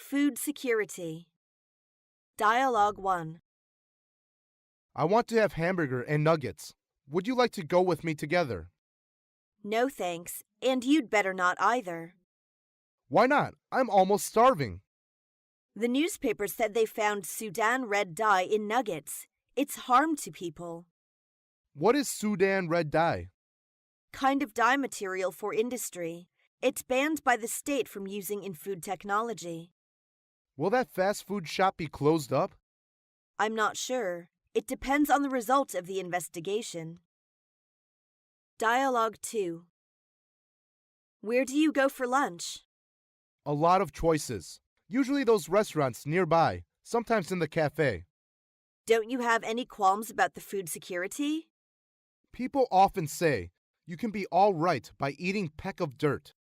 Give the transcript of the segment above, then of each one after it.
Food security. Dialogue 1. I want to have hamburger and nuggets. Would you like to go with me together? No thanks, and you'd better not either. Why not? I'm almost starving. The newspaper said they found Sudan red dye in nuggets. It's harm to people. What is Sudan red dye? Kind of dye material for industry. It's banned by the state from using in food technology. Will that fast food shop be closed up? I'm not sure. It depends on the result of the investigation. Dialogue 2. Where do you go for lunch? A lot of choices. Usually those restaurants nearby, sometimes in the cafe. Don't you have any qualms about the food security? People often say you can be all right by eating peck of dirt.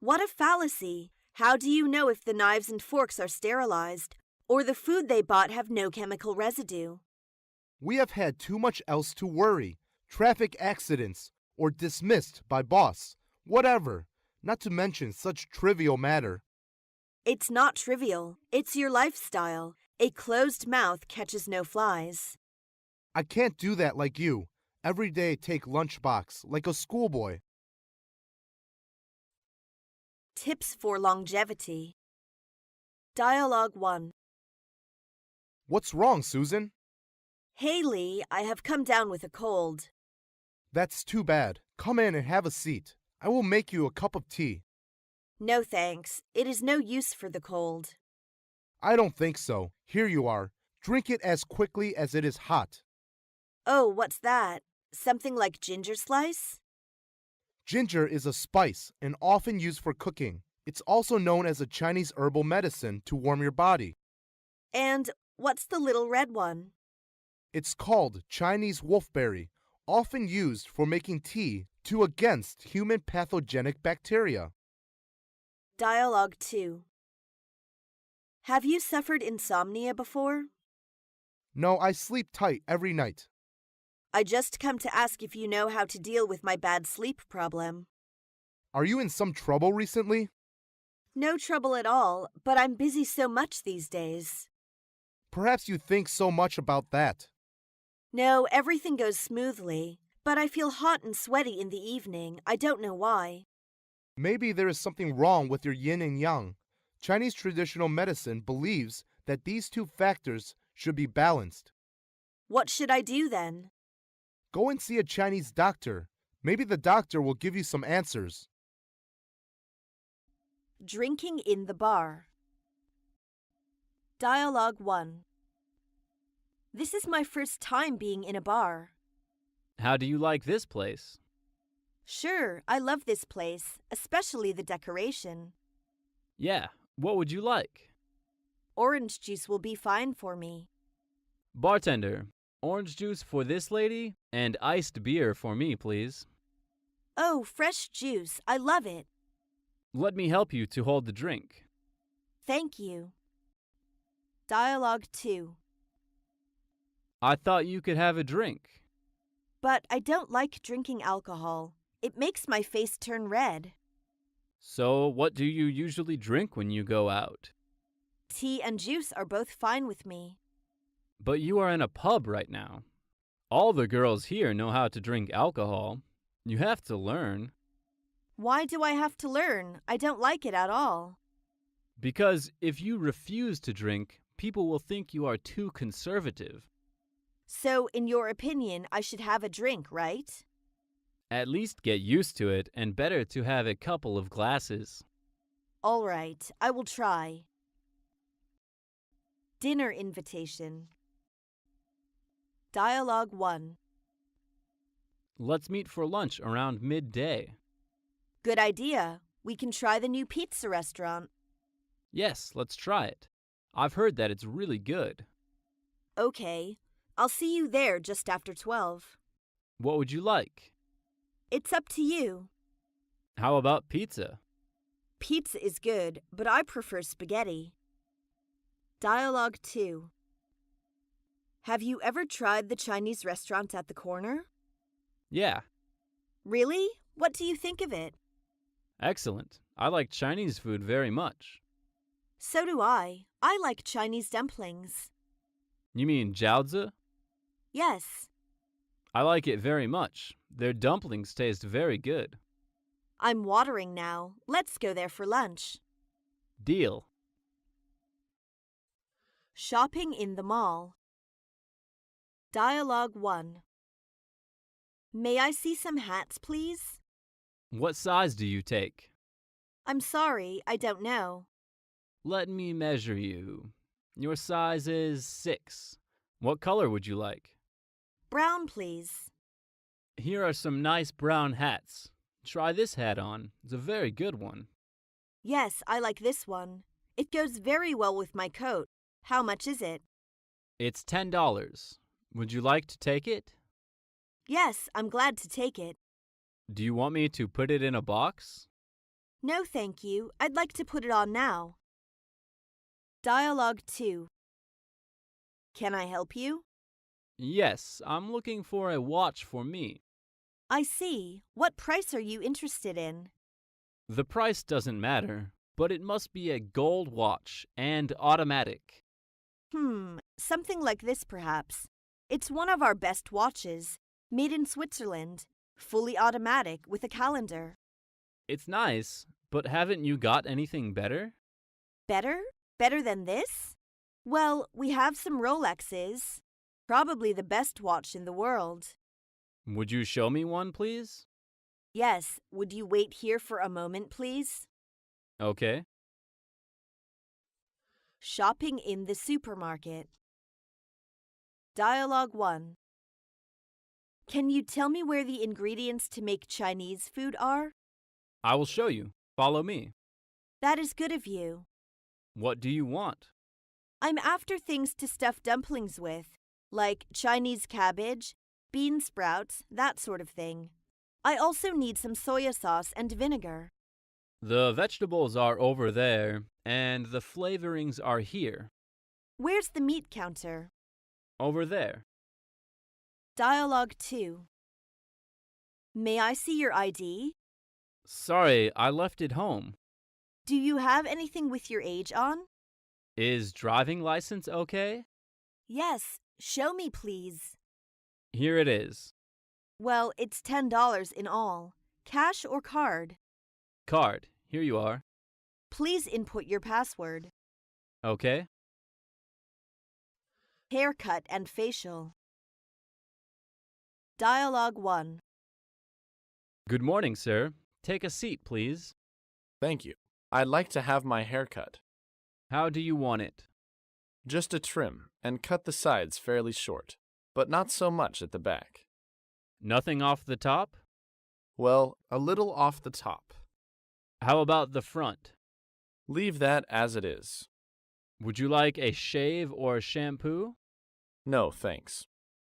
What a fallacy! How do you know if the knives and forks are sterilized, or the food they bought have no chemical residue? We have had too much else to worry. Traffic accidents, or dismissed by boss, whatever, not to mention such trivial matter. It's not trivial. It's your lifestyle. A closed mouth catches no flies. I can't do that like you. Every day take lunchbox like a schoolboy. Tips for longevity. Dialogue 1. What's wrong, Susan? Hey Lee, I have come down with a cold. That's too bad. Come in and have a seat. I will make you a cup of tea. No thanks. It is no use for the cold. I don't think so. Here you are. Drink it as quickly as it is hot. Oh, what's that? Something like ginger slice? Ginger is a spice and often used for cooking. It's also known as a Chinese herbal medicine to warm your body. And what's the little red one? It's called Chinese wolfberry, often used for making tea to against human pathogenic bacteria. Dialogue 2. Have you suffered insomnia before? No, I sleep tight every night. I just come to ask if you know how to deal with my bad sleep problem. Are you in some trouble recently? No trouble at all, but I'm busy so much these days. Perhaps you think so much about that. No, everything goes smoothly, but I feel hot and sweaty in the evening. I don't know why. Maybe there is something wrong with your yin and yang. Chinese traditional medicine believes that these two factors should be balanced. What should I do then? Go and see a Chinese doctor. Maybe the doctor will give you some answers. Drinking in the bar. Dialogue 1. This is my first time being in a bar. How do you like this place? Sure, I love this place, especially the decoration. Yeah, what would you like? Orange juice will be fine for me. Bartender, orange juice for this lady and iced beer for me, please. Oh, fresh juice. I love it. Let me help you to hold the drink. Thank you. Dialogue 2. I thought you could have a drink. But I don't like drinking alcohol. It makes my face turn red. So, what do you usually drink when you go out? Tea and juice are both fine with me. But you are in a pub right now. All the girls here know how to drink alcohol. You have to learn. Why do I have to learn? I don't like it at all. Because if you refuse to drink, people will think you are too conservative. So, in your opinion, I should have a drink, right? At least get used to it, and better to have a couple of glasses. All right, I will try. Dinner invitation. Dialogue 1. Let's meet for lunch around midday. Good idea. We can try the new pizza restaurant. Yes, let's try it. I've heard that it's really good. Okay. I'll see you there just after 12. What would you like? It's up to you. How about pizza? Pizza is good, but I prefer spaghetti. Dialogue 2. Have you ever tried the Chinese restaurant at the corner? Yeah, Really? What do you think of it? excellent. I like Chinese food very much. So do I. I like Chinese dumplings. You mean jiaozi? Yes, I like it very much. Their dumplings taste very good. I'm watering now. Let's go there for lunch. Deal. Shopping in the mall. Dialogue 1. May I see some hats, please? What size do you take? I'm sorry, I don't know. Let me measure you. Your size is 6. What color would you like? Brown, please. Here are some nice brown hats. Try this hat on. It's a very good one. Yes, I like this one. It goes very well with my coat. How much is it? It's $10. Would you like to take it? Yes, I'm glad to take it. Do you want me to put it in a box? No, thank you. I'd like to put it on now. Dialogue 2. Can I help you? Yes, I'm looking for a watch for me. I see. What price are you interested in? The price doesn't matter, but it must be a gold watch and automatic. Something like this perhaps. It's one of our best watches, made in Switzerland, fully automatic with a calendar. It's nice, but haven't you got anything better? Better? Better than this? Well, we have some Rolexes. Probably the best watch in the world. Would you show me one, please? Yes, would you wait here for a moment, please? Okay. Shopping in the supermarket. Dialogue 1. Can you tell me where the ingredients to make Chinese food are? I will show you. Follow me. That is good of you. What do you want? I'm after things to stuff dumplings with, like Chinese cabbage, bean sprouts, that sort of thing. I also need some soya sauce and vinegar. The vegetables are over there, and the flavorings are here. Where's the meat counter? Over there. Dialogue 2. May I see your ID? Sorry, I left it home. Do you have anything with your age on? Is driving license okay? Yes, show me please. Here it is. Well, it's $10 in all. Cash or card? Card. Here you are. Please input your password. Okay. Haircut and facial. Dialogue 1. Good morning, sir. Take a seat, please. Thank you. I'd like to have my hair cut. How do you want it? Just a trim, and cut the sides fairly short, but not so much at the back. Nothing off the top? Well, a little off the top. How about the front? Leave that as it is. Would you like a shave or shampoo? No, thanks.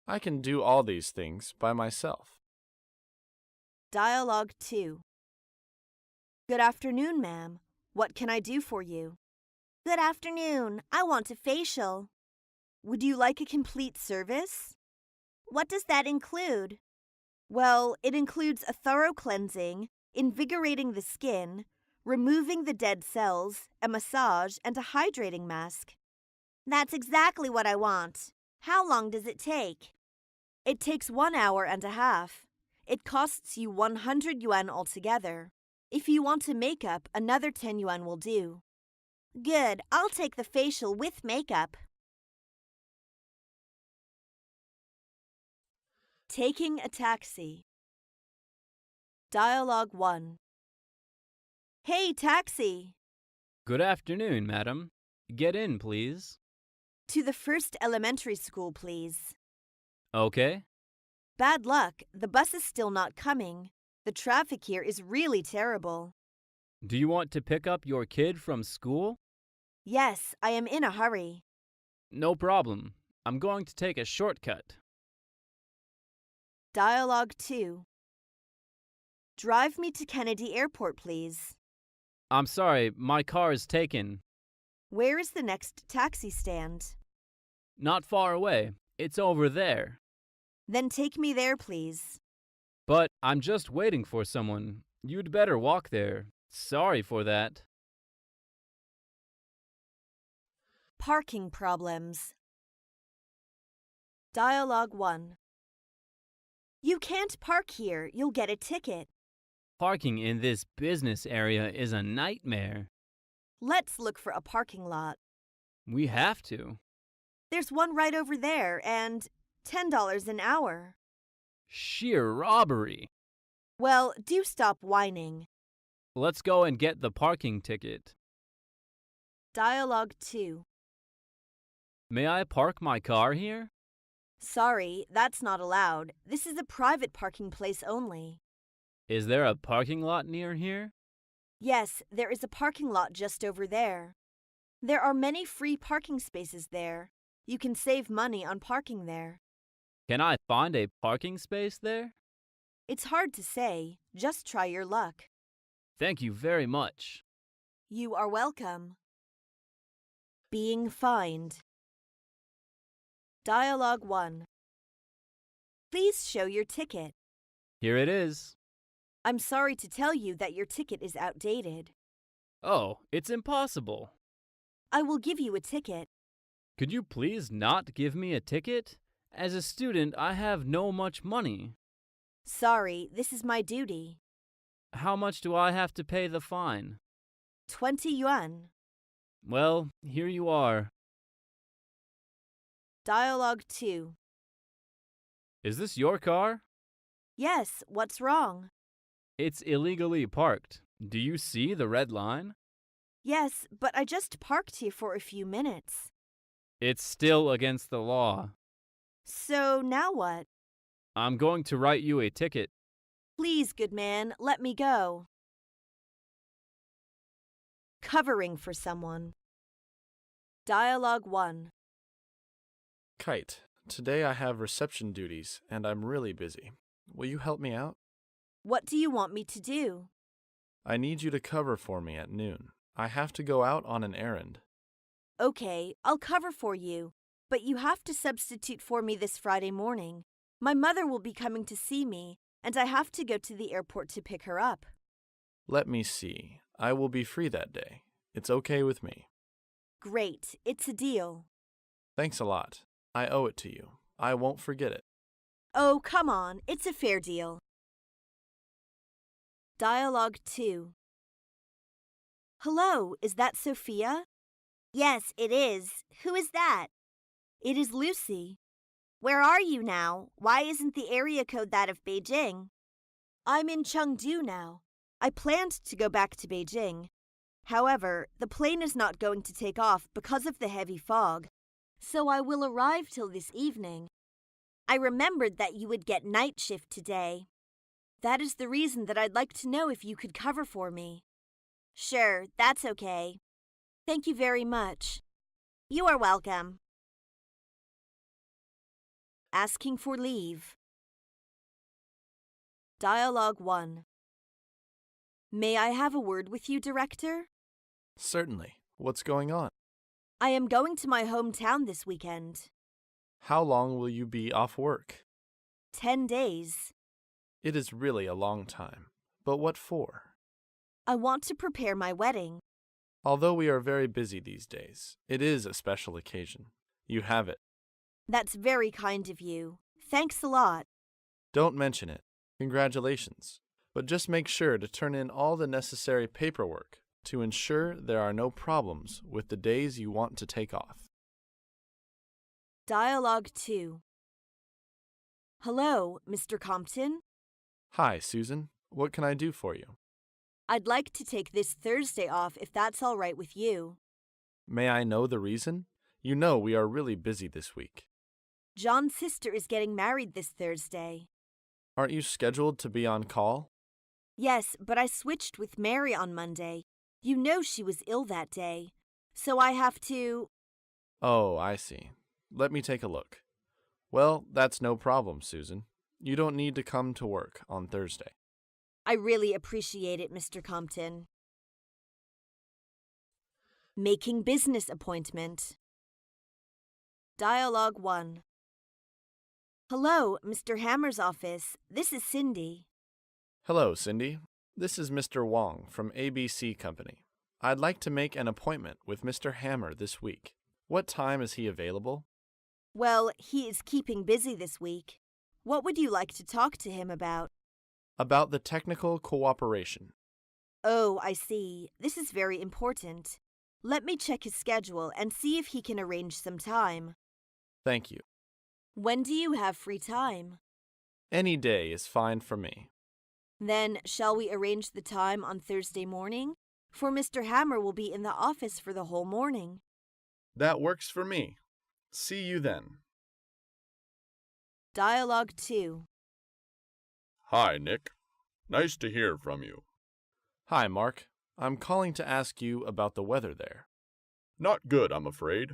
I can do all these things by myself. Dialogue 2. Good afternoon, ma'am. What can I do for you? Good afternoon. I want a facial. Would you like a complete service? What does that include? Well, it includes a thorough cleansing, invigorating the skin, removing the dead cells, a massage, and a hydrating mask. That's exactly what I want. How long does it take? It takes 1 hour and a half. It costs you 100 yuan altogether. If you want a makeup, another 10 yuan will do. Good, I'll take the facial with makeup. Taking a taxi. Dialogue 1. Hey, taxi! Good afternoon, madam. Get in, please. To the first elementary school, please. Okay. Bad luck, the bus is still not coming. The traffic here is really terrible. Do you want to pick up your kid from school? Yes, I am in a hurry. No problem. I'm going to take a shortcut. Dialogue 2. Drive me to Kennedy Airport, please. I'm sorry, my car is taken. Where is the next taxi stand? Not far away. It's over there. Then take me there, please. But I'm just waiting for someone. You'd better walk there. Sorry for that. Parking problems. Dialogue 1. You can't park here. You'll get a ticket. Parking in this business area is a nightmare. Let's look for a parking lot. We have to. There's one right over there and $10 an hour. Sheer robbery. Well, do stop whining. Let's go and get the parking ticket. Dialogue 2. May I park my car here? Sorry, that's not allowed. This is a private parking place only. Is there a parking lot near here? Yes, there is a parking lot just over there. There are many free parking spaces there. You can save money on parking there. Can I find a parking space there? It's hard to say. Just try your luck. Thank you very much. You are welcome. Being fined. Dialogue 1. Please show your ticket. Here it is. I'm sorry to tell you that your ticket is outdated. Oh, it's impossible. I will give you a ticket. Could you please not give me a ticket? As a student, I have no much money. Sorry, this is my duty. How much do I have to pay the fine? 20 yuan. Well, here you are. Dialogue 2. Is this your car? Yes, what's wrong? It's illegally parked. Do you see the red line? Yes, but I just parked here for a few minutes. It's still against the law. So now what? I'm going to write you a ticket. Please, good man, let me go. Covering for someone. Dialogue 1. Kite, today I have reception duties and I'm really busy. Will you help me out? What do you want me to do? I need you to cover for me at noon. I have to go out on an errand. Okay, I'll cover for you, but you have to substitute for me this Friday morning. My mother will be coming to see me, and I have to go to the airport to pick her up. Let me see. I will be free that day. It's okay with me. Great, it's a deal. Thanks a lot. I owe it to you. I won't forget it. Oh, come on, it's a fair deal. Dialogue 2. Hello, is that Sophia? Yes, it is. Who is that? It is Lucy. Where are you now? Why isn't the area code that of Beijing? I'm in Chengdu now. I planned to go back to Beijing. However, the plane is not going to take off because of the heavy fog, so I will arrive till this evening. I remembered that you would get night shift today. That is the reason that I'd like to know if you could cover for me. Sure, that's okay. Thank you very much. You are welcome. Asking for leave. Dialogue 1. May I have a word with you, Director? Certainly. What's going on? I am going to my hometown this weekend. How long will you be off work? 10 days. It is really a long time. But what for? I want to prepare my wedding. Although we are very busy these days, it is a special occasion. You have it. That's very kind of you. Thanks a lot. Don't mention it. Congratulations. But just make sure to turn in all the necessary paperwork to ensure there are no problems with the days you want to take off. Dialogue 2. Hello, Mr. Compton. Hi, Susan. What can I do for you? I'd like to take this Thursday off if that's all right with you. May I know the reason? You know we are really busy this week. John's sister is getting married this Thursday. Aren't you scheduled to be on call? Yes, but I switched with Mary on Monday. You know she was ill that day. So I have to... Oh, I see. Let me take a look. Well, that's no problem, Susan. You don't need to come to work on Thursday. I really appreciate it, Mr. Compton. Making business appointment. Dialogue 1. Hello, Mr. Hammer's office. This is Cindy. Hello, Cindy. This is Mr. Wong from ABC Company. I'd like to make an appointment with Mr. Hammer this week. What time is he available? Well, he is keeping busy this week. What would you like to talk to him about? About the technical cooperation. Oh, I see. This is very important. Let me check his schedule and see if he can arrange some time. Thank you. When do you have free time? Any day is fine for me. Then, shall we arrange the time on Thursday morning? For Mr. Hammer will be in the office for the whole morning. That works for me. See you then. Dialogue 2. Hi, Nick. Nice to hear from you. Hi, Mark. I'm calling to ask you about the weather there. Not good, I'm afraid.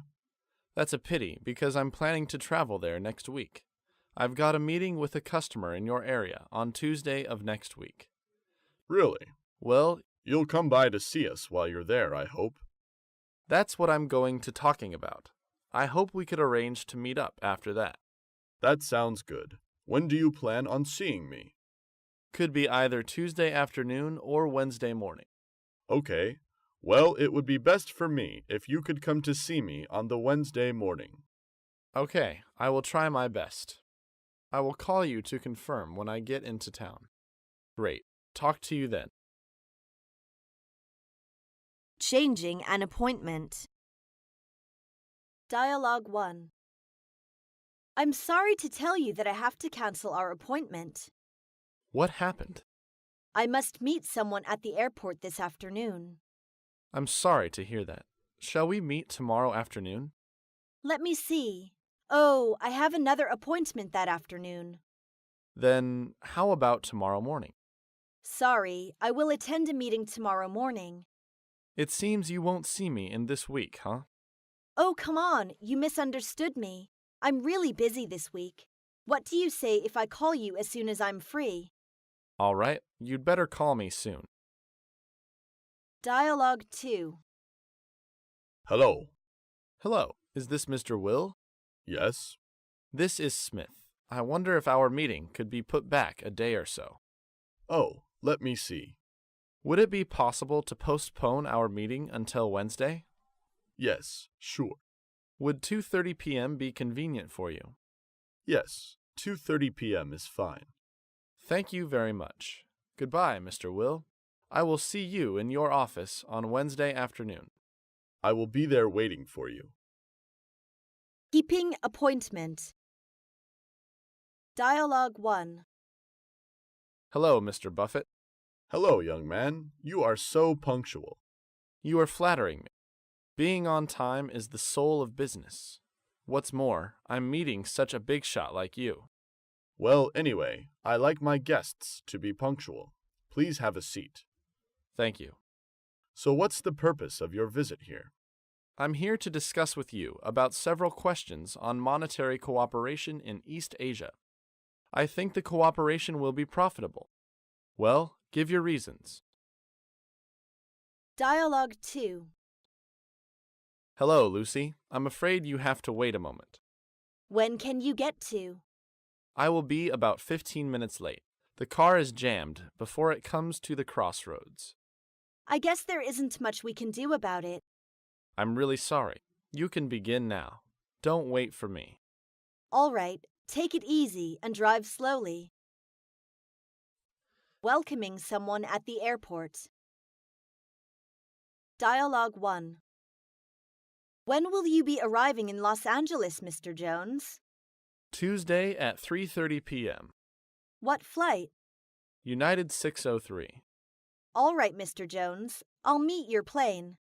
That's a pity, because I'm planning to travel there next week. I've got a meeting with a customer in your area on Tuesday of next week. Really? Well, You'll come by to see us while you're there, I hope. that's what I'm going to talking about. I hope we could arrange to meet up after that. That sounds good. When do you plan on seeing me? Could be either Tuesday afternoon or Wednesday morning. Okay. Well, it would be best for me if you could come to see me on the Wednesday morning. Okay, I will try my best. I will call you to confirm when I get into town. Great. Talk to you then. Changing an appointment. Dialogue 1. I'm sorry to tell you that I have to cancel our appointment. What happened? I must meet someone at the airport this afternoon. I'm sorry to hear that. Shall we meet tomorrow afternoon? Let me see. Oh, I have another appointment that afternoon. Then how about tomorrow morning? Sorry, I will attend a meeting tomorrow morning. It seems you won't see me in this week, huh? Oh, come on, you misunderstood me. I'm really busy this week. What do you say if I call you as soon as I'm free? All right, you'd better call me soon. Dialogue 2. Hello. Hello, is this Mr. Will? Yes? This is Smith. I wonder if our meeting could be put back a day or so. Oh, let me see. Would it be possible to postpone our meeting until Wednesday? Yes, sure. Would 2:30 p.m. be convenient for you? Yes, 2:30 p.m. is fine. Thank you very much. Goodbye, Mr. Will. I will see you in your office on Wednesday afternoon. I will be there waiting for you. Keeping appointment. Dialogue 1. Hello, Mr. Buffett. Hello, young man. You are so punctual. You are flattering me. Being on time is the soul of business. What's more, I'm meeting such a big shot like you. Well, anyway, I like my guests to be punctual. Please have a seat. Thank you. So what's the purpose of your visit here? I'm here to discuss with you about several questions on monetary cooperation in East Asia. I think the cooperation will be profitable. Well, give your reasons. Dialogue 2. Hello, Lucy. I'm afraid you have to wait a moment. When can you get to? I will be about 15 minutes late. The car is jammed before it comes to the crossroads. I guess there isn't much we can do about it. I'm really sorry. You can begin now. Don't wait for me. All right, take it easy and drive slowly. Welcoming someone at the airport. Dialogue 1. When will you be arriving in Los Angeles, Mr. Jones? Tuesday at 3:30 p.m. What flight? United 603. All right, Mr. Jones. I'll meet your plane.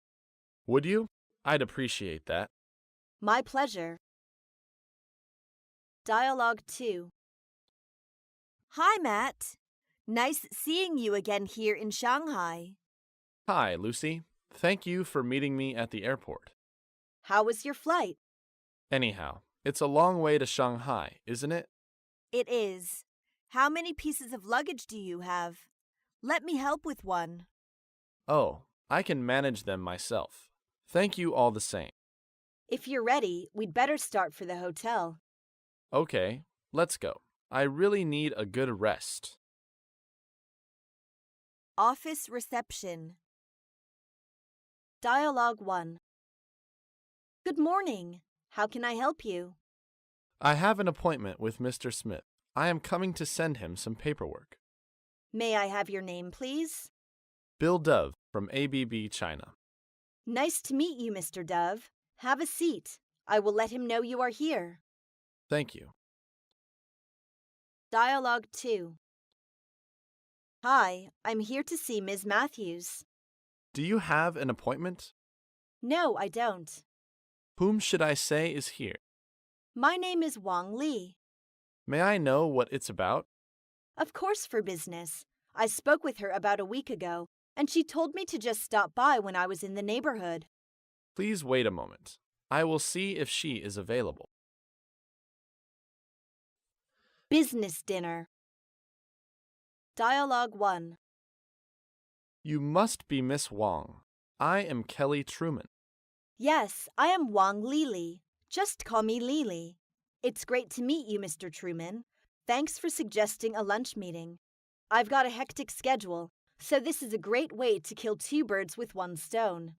Would you? I'd appreciate that. My pleasure. Dialogue 2. Hi, Matt. Nice seeing you again here in Shanghai. Hi, Lucy. Thank you for meeting me at the airport. How was your flight? Anyhow, it's a long way to Shanghai, isn't it? It is. How many pieces of luggage do you have? Let me help with one. Oh, I can manage them myself. Thank you all the same. If you're ready, we'd better start for the hotel. Okay, let's go. I really need a good rest. Office reception. Dialogue 1. Good morning. How can I help you? I have an appointment with Mr. Smith. I am coming to send him some paperwork. May I have your name, please? Bill Dove from ABB China. Nice to meet you, Mr. Dove. Have a seat. I will let him know you are here. Thank you. Dialogue 2. Hi, I'm here to see Ms. Matthews. Do you have an appointment? No, I don't. Whom should I say is here? My name is Wang Li. May I know what it's about? Of course, for business. I spoke with her about a week ago, and she told me to just stop by when I was in the neighborhood. Please wait a moment. I will see if she is available. Business dinner. Dialogue 1. You must be Miss Wang. I am Kelly Truman. Yes, I am Wang Lili. Just call me Lili. It's great to meet you, Mr. Truman. Thanks for suggesting a lunch meeting. I've got a hectic schedule, so this is a great way to kill two birds with one stone.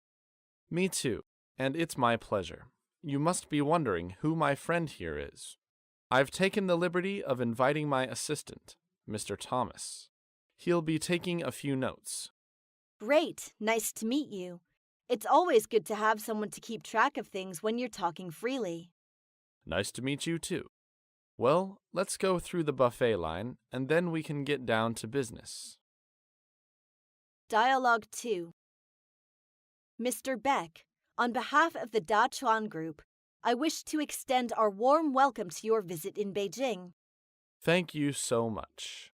Me too, and it's my pleasure. You must be wondering who my friend here is. I've taken the liberty of inviting my assistant, Mr. Thomas. He'll be taking a few notes. Great, nice to meet you. It's always good to have someone to keep track of things when you're talking freely. Nice to meet you too. Well, let's go through the buffet line, and then we can get down to business. Dialogue 2. Mr. Beck, on behalf of the Da Chuan Group, I wish to extend our warm welcome to your visit in Beijing. Thank you so much.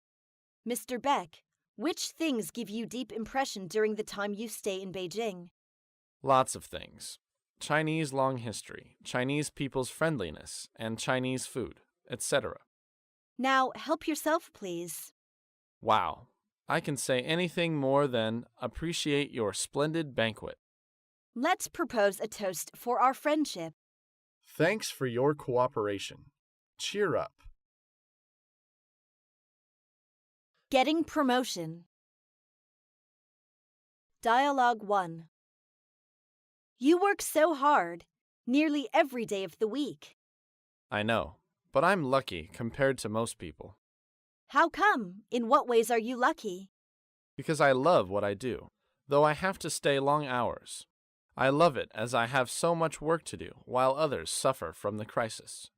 Mr. Beck, which things give you deep impression during the time you stay in Beijing? Lots of things. Chinese long history, Chinese people's friendliness, and Chinese food, etc. Now, help yourself, please. Wow. I can say anything more than appreciate your splendid banquet. Let's propose a toast for our friendship. Thanks for your cooperation. Cheer up. Getting promotion. Dialogue 1. You work so hard, nearly every day of the week. I know, but I'm lucky compared to most people. How come? In what ways are you lucky? Because I love what I do, though I have to stay long hours. I love it as I have so much work to do while others suffer from the crisis.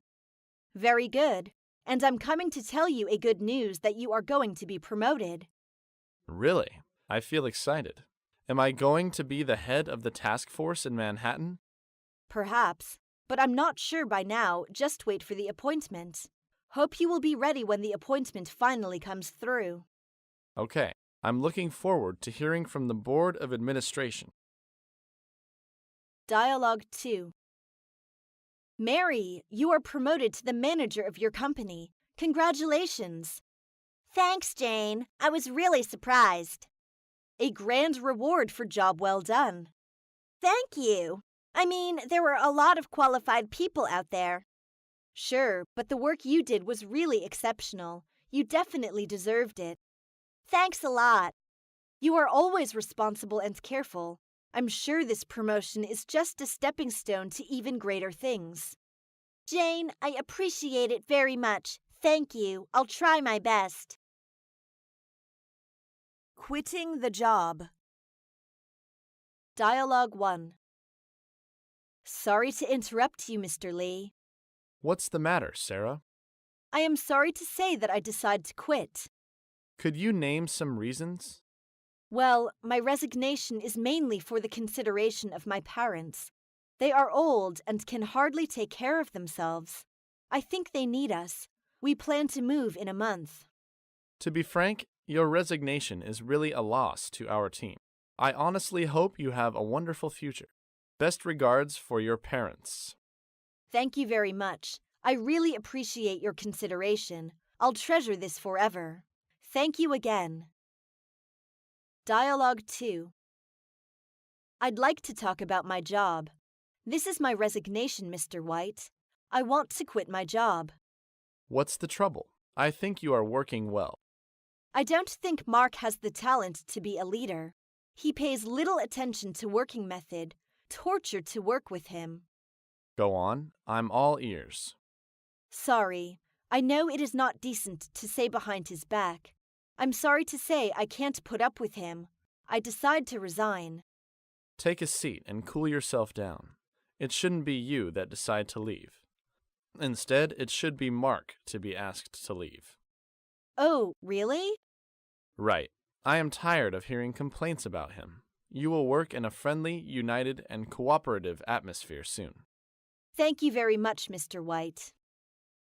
Very good. And I'm coming to tell you a good news that you are going to be promoted. Really? I feel excited. Am I going to be the head of the task force in Manhattan? Perhaps, but I'm not sure by now. Just wait for the appointment. Hope you will be ready when the appointment finally comes through. Okay, I'm looking forward to hearing from the Board of Administration. Dialogue 2. Mary, you are promoted to the manager of your company. Congratulations. Thanks, Jane. I was really surprised. A grand reward for job well done. Thank you. I mean, there were a lot of qualified people out there. Sure, but the work you did was really exceptional. You definitely deserved it. Thanks a lot. You are always responsible and careful. I'm sure this promotion is just a stepping stone to even greater things. Jane, I appreciate it very much. Thank you. I'll try my best. Quitting the job. Dialogue 1. Sorry to interrupt you, Mr. Lee. What's the matter, Sarah? I am sorry to say that I decided to quit. Could you name some reasons? Well, my resignation is mainly for the consideration of my parents. They are old and can hardly take care of themselves. I think they need us. We plan to move in a month. To be frank, your resignation is really a loss to our team. I honestly hope you have a wonderful future. Best regards for your parents. Thank you very much. I really appreciate your consideration. I'll treasure this forever. Thank you again. Dialogue 2. I'd like to talk about my job. This is my resignation, Mr. White. I want to quit my job. What's the trouble? I think you are working well. I don't think Mark has the talent to be a leader. He pays little attention to working method, tortured to work with him. Go on, I'm all ears. Sorry, I know it is not decent to say behind his back. I'm sorry to say I can't put up with him. I decide to resign. Take a seat and cool yourself down. It shouldn't be you that decide to leave. Instead, it should be Mark to be asked to leave. Oh, really? Right. I am tired of hearing complaints about him. You will work in a friendly, united, and cooperative atmosphere soon. Thank you very much, Mr. White.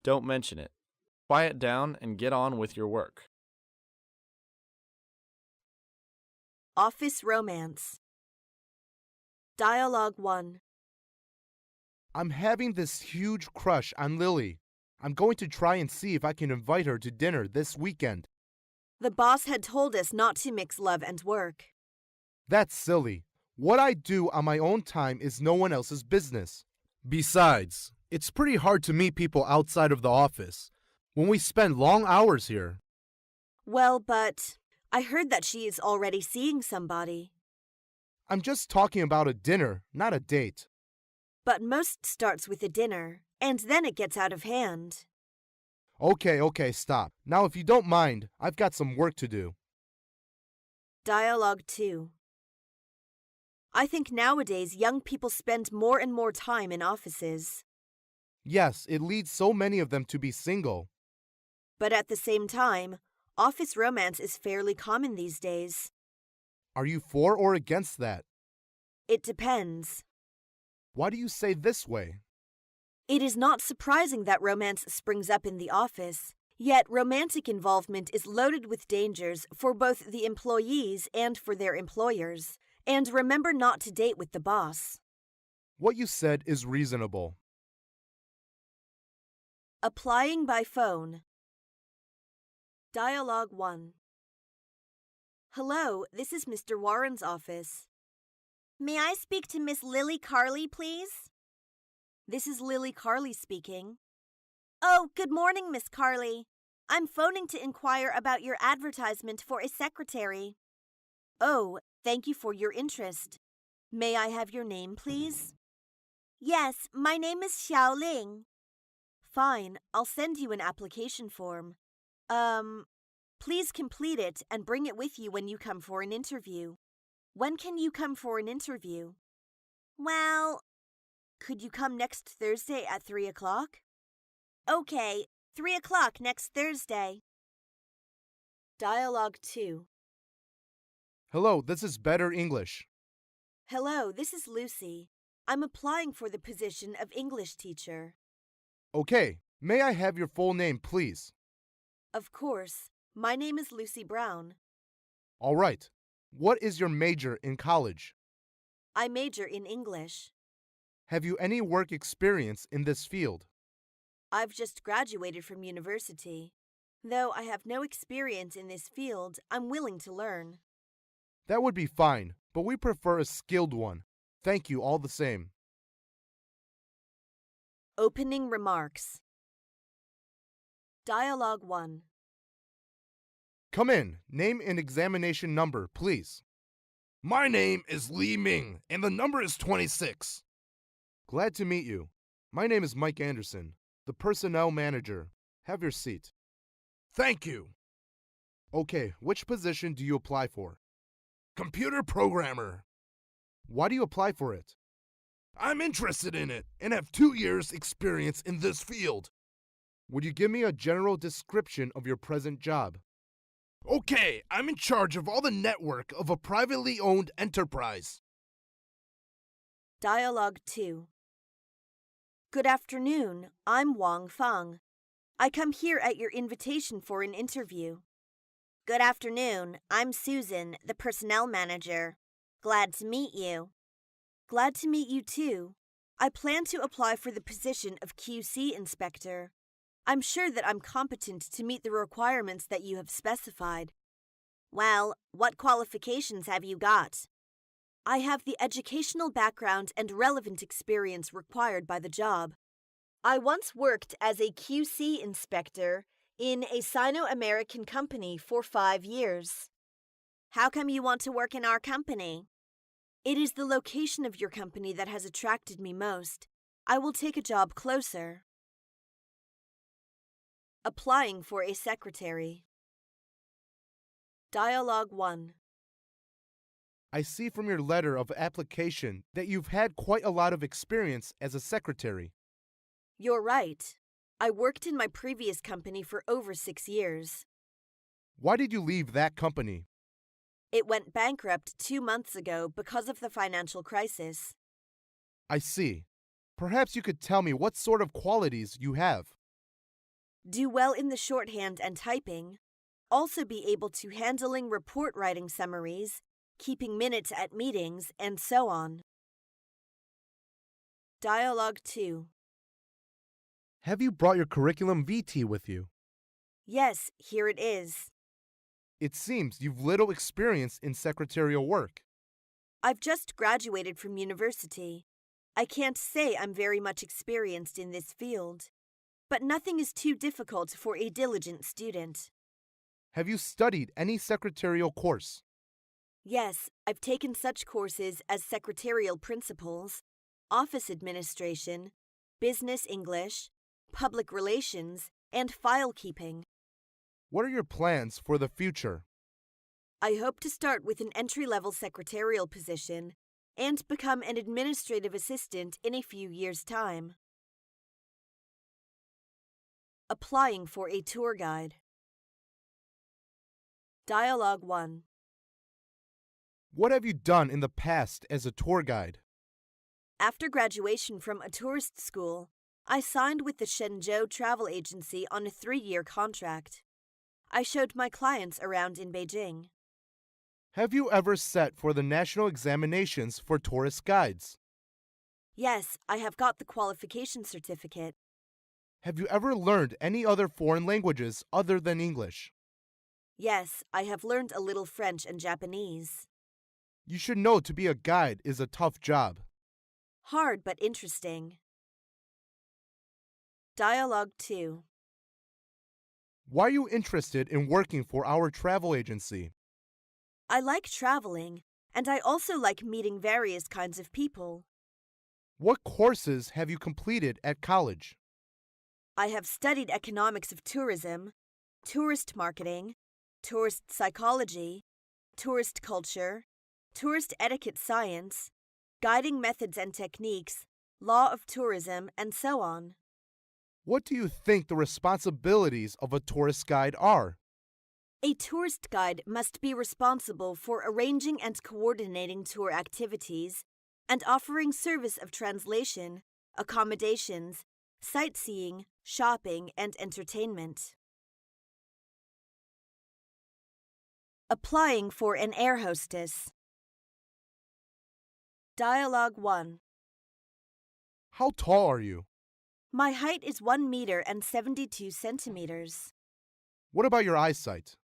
Don't mention it. Quiet down and get on with your work. Office Romance. Dialogue 1. I'm having this huge crush on Lily. I'm going to try and see if I can invite her to dinner this weekend. The boss had told us not to mix love and work. That's silly. What I do on my own time is no one else's business. Besides, it's pretty hard to meet people outside of the office when we spend long hours here. Well, but I heard that she is already seeing somebody. I'm just talking about a dinner, not a date. But most starts with a dinner, and then it gets out of hand. Okay, stop. Now, if you don't mind, I've got some work to do. Dialogue 2. I think nowadays young people spend more and more time in offices. Yes, it leads so many of them to be single. But at the same time, office romance is fairly common these days. Are you for or against that? It depends. Why do you say this way? It is not surprising that romance springs up in the office, yet romantic involvement is loaded with dangers for both the employees and for their employers. And remember not to date with the boss. What you said is reasonable. Applying by phone. Dialogue 1. Hello, this is Mr. Warren's office. May I speak to Miss Lily Carley, please? This is Lily Carley speaking. Oh, good morning, Miss Carley. I'm phoning to inquire about your advertisement for a secretary. Oh, thank you for your interest. May I have your name, please? Yes, my name is Xiao Ling. Fine, I'll send you an application form. Please complete it and bring it with you when you come for an interview. When can you come for an interview? Well, could you come next Thursday at 3 o'clock? Okay, 3 o'clock next Thursday. Dialogue 2. Hello, this is Better English. Hello, this is Lucy. I'm applying for the position of English teacher. Okay, may I have your full name, please? Of course. My name is Lucy Brown. All right. What is your major in college? I major in English. Have you any work experience in this field? I've just graduated from university. Though I have no experience in this field, I'm willing to learn. That would be fine, but we prefer a skilled one. Thank you all the same. Opening remarks. Dialogue 1. Come in. Name and examination number, please. My name is Li Ming, and the number is 26. Glad to meet you. My name is Mike Anderson, the personnel manager. Have your seat. Thank you. Okay, which position do you apply for? Computer programmer. Why do you apply for it? I'm interested in it and have 2 years' experience in this field. Would you give me a general description of your present job? Okay, I'm in charge of all the network of a privately owned enterprise. Dialogue 2. Good afternoon. I'm Wang Fang. I come here at your invitation for an interview. Good afternoon. I'm Susan, the personnel manager. Glad to meet you. Glad to meet you too. I plan to apply for the position of QC inspector. I'm sure that I'm competent to meet the requirements that you have specified. Well, what qualifications have you got? I have the educational background and relevant experience required by the job. I once worked as a QC inspector in a Sino-American company for 5 years. How come you want to work in our company? It is the location of your company that has attracted me most. I will take a job closer. Applying for a secretary. Dialogue 1. I see from your letter of application that you've had quite a lot of experience as a secretary. You're right. I worked in my previous company for over 6 years. Why did you leave that company? It went bankrupt 2 months ago because of the financial crisis. I see. Perhaps you could tell me what sort of qualities you have. Do well in the shorthand and typing. Also be able to handling report writing summaries, keeping minutes at meetings, and so on. Dialogue 2. Have you brought your curriculum vitae with you? Yes, here it is. It seems you've little experience in secretarial work. I've just graduated from university. I can't say I'm very much experienced in this field, but nothing is too difficult for a diligent student. Have you studied any secretarial course? Yes, I've taken such courses as secretarial principles, office administration, business English, public relations, and file keeping. What are your plans for the future? I hope to start with an entry-level secretarial position and become an administrative assistant in a few years' time. Applying for a tour guide. Dialogue 1. What have you done in the past as a tour guide? After graduation from a tourist school, I signed with the Shenzhou Travel Agency on a 3-year contract. I showed my clients around in Beijing. Have you ever sat for the national examinations for tourist guides? Yes, I have got the qualification certificate. Have you ever learned any other foreign languages other than English? Yes, I have learned a little French and Japanese. You should know to be a guide is a tough job. Hard but interesting. Dialogue 2. Why are you interested in working for our travel agency? I like traveling, and I also like meeting various kinds of people. What courses have you completed at college? I have studied economics of tourism, tourist marketing, tourist psychology, tourist culture, tourist etiquette science, guiding methods and techniques, law of tourism, and so on. What do you think the responsibilities of a tourist guide are? A tourist guide must be responsible for arranging and coordinating tour activities and offering service of translation, accommodations, sightseeing, shopping, and entertainment. Applying for an air hostess. Dialogue 1. How tall are you? My height is 1 meter and 72 centimeters. What about your eyesight?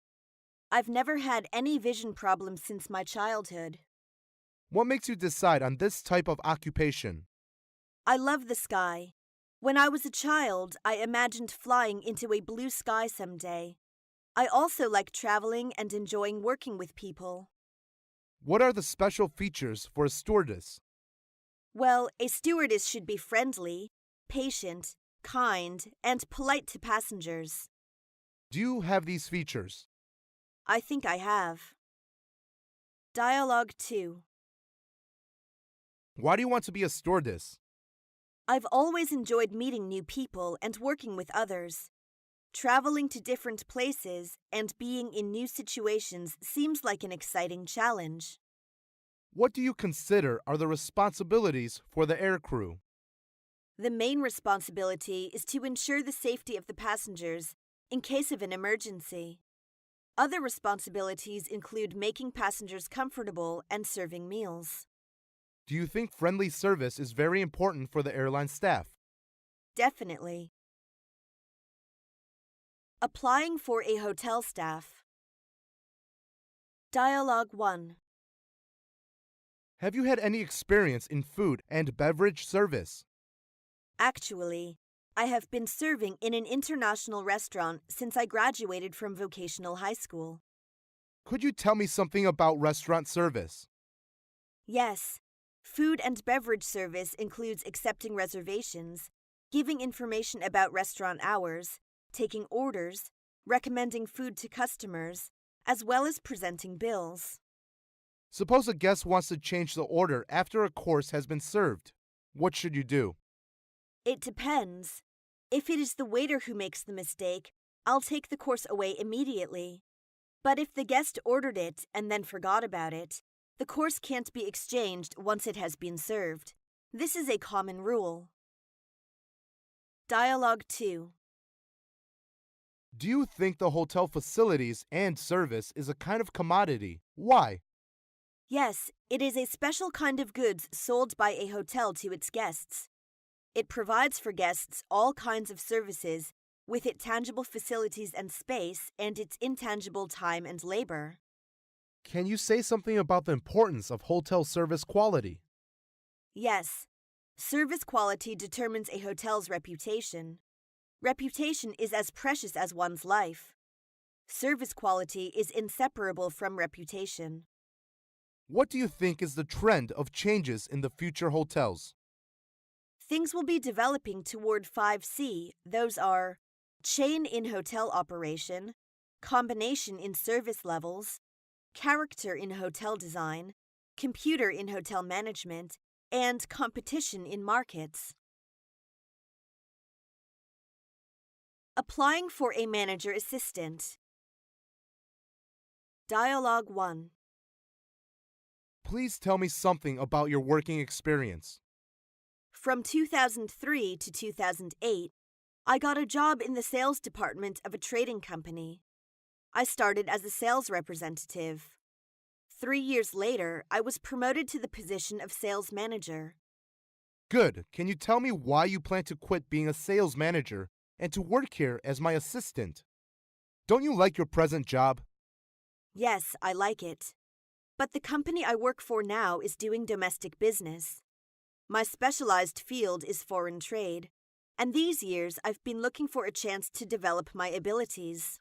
I've never had any vision problems since my childhood. What makes you decide on this type of occupation? I love the sky. When I was a child, I imagined flying into a blue sky someday. I also like traveling and enjoying working with people. What are the special features for a stewardess? Well, a stewardess should be friendly, patient, kind, and polite to passengers. Do you have these features? I think I have. Dialogue 2. Why do you want to be a stewardess? I've always enjoyed meeting new people and working with others. Traveling to different places and being in new situations seems like an exciting challenge. What do you consider are the responsibilities for the aircrew? The main responsibility is to ensure the safety of the passengers in case of an emergency. Other responsibilities include making passengers comfortable and serving meals. Do you think friendly service is very important for the airline staff? Definitely. Applying for a hotel staff. Dialogue 1. Have you had any experience in food and beverage service? Actually, I have been serving in an international restaurant since I graduated from vocational high school. Could you tell me something about restaurant service? Yes, Food and beverage service includes accepting reservations, giving information about restaurant hours, taking orders, recommending food to customers, as well as presenting bills. Suppose a guest wants to change the order after a course has been served. What should you do? It depends. If it is the waiter who makes the mistake, I'll take the course away immediately. But if the guest ordered it and then forgot about it, the course can't be exchanged once it has been served. This is a common rule. Dialogue 2. Do you think the hotel facilities and service is a kind of commodity? Why? Yes, it is a special kind of goods sold by a hotel to its guests. It provides for guests all kinds of services with its tangible facilities and space and its intangible time and labor. Can you say something about the importance of hotel service quality? Yes, service quality determines a hotel's reputation. Reputation is as precious as one's life. Service quality is inseparable from reputation. What do you think is the trend of changes in the future hotels? Things will be developing toward 5C. Those are chain in hotel operation, combination in service levels, character in hotel design, computer in hotel management, and competition in markets. Applying for a manager assistant. Dialogue 1. Please tell me something about your working experience. From 2003 to 2008, I got a job in the sales department of a trading company. I started as a sales representative. 3 years later, I was promoted to the position of sales manager. Good. Can you tell me why you plan to quit being a sales manager and to work here as my assistant? Don't you like your present job? Yes, I like it. But the company I work for now is doing domestic business. My specialized field is foreign trade, and these years I've been looking for a chance to develop my abilities.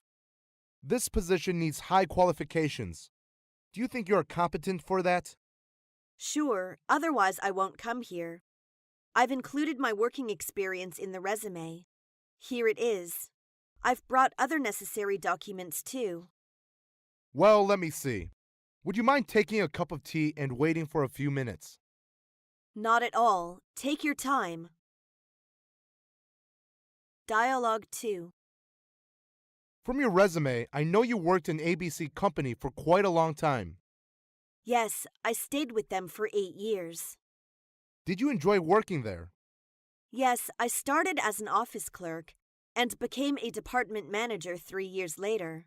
This position needs high qualifications. Do you think you are competent for that? Sure, otherwise I won't come here. I've included my working experience in the resume. Here it is. I've brought other necessary documents too. Well, let me see. Would you mind taking a cup of tea and waiting for a few minutes? Not at all. Take your time. Dialogue 2. From your resume, I know you worked in ABC Company for quite a long time. Yes, I stayed with them for 8 years. Did you enjoy working there? Yes, I started as an office clerk and became a department manager 3 years later.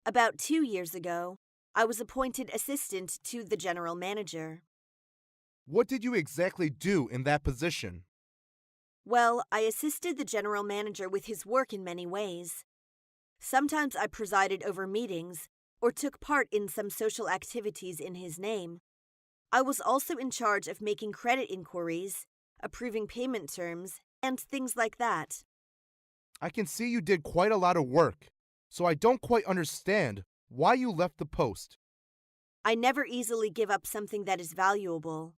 About 2 years ago, I was appointed assistant to the general manager. What did you exactly do in that position? Well, I assisted the general manager with his work in many ways. Sometimes I presided over meetings or took part in some social activities in his name. I was also in charge of making credit inquiries, approving payment terms, and things like that. I can see you did quite a lot of work, so I don't quite understand why you left the post. I never easily give up something that is valuable.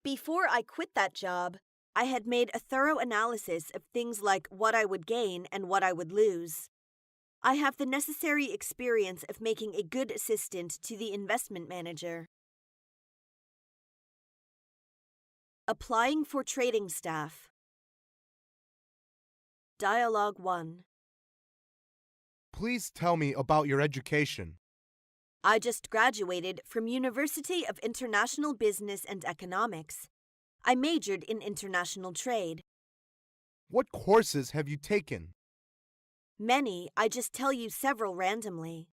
Before I quit that job, I had made a thorough analysis of things like what I would gain and what I would lose. I have the necessary experience of making a good assistant to the investment manager. Applying for trading staff. Dialogue 1. Please tell me about your education. I just graduated from University of International Business and Economics. I majored in international trade. What courses have you taken? Many, I just tell you several randomly.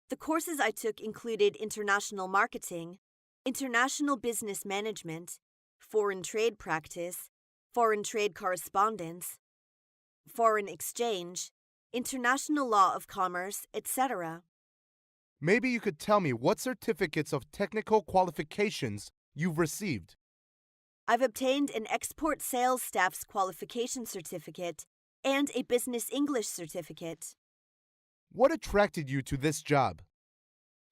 The courses I took included international marketing, international business management, foreign trade practice, foreign trade correspondence, foreign exchange, international law of commerce, etc. Maybe you could tell me what certificates of technical qualifications you've received. I've obtained an export sales staff's qualification certificate and a business English certificate. What attracted you to this job?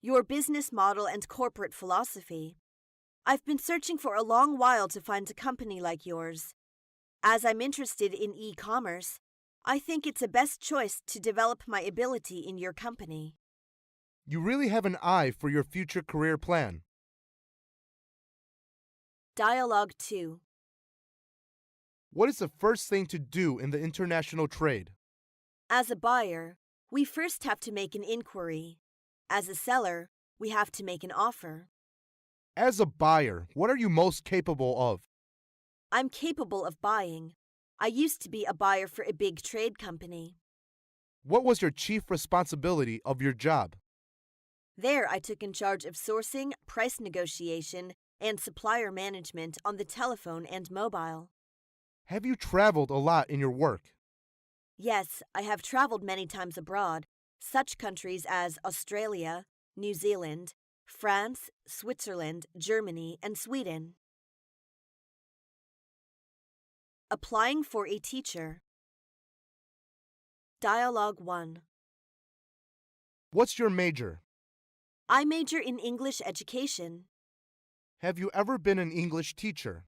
Your business model and corporate philosophy. I've been searching for a long while to find a company like yours. As I'm interested in e-commerce, I think it's a best choice to develop my ability in your company. You really have an eye for your future career plan. Dialogue 2. What is the first thing to do in the international trade? As a buyer, we first have to make an inquiry. As a seller, we have to make an offer. As a buyer, what are you most capable of? I'm capable of buying. I used to be a buyer for a big trade company. What was your chief responsibility of your job? There, I took in charge of sourcing, price negotiation, and supplier management on the telephone and mobile. Have you traveled a lot in your work? Yes, I have traveled many times abroad, such countries as Australia, New Zealand, France, Switzerland, Germany, and Sweden. Applying for a teacher. Dialogue 1. What's your major? I major in English education. Have you ever been an English teacher?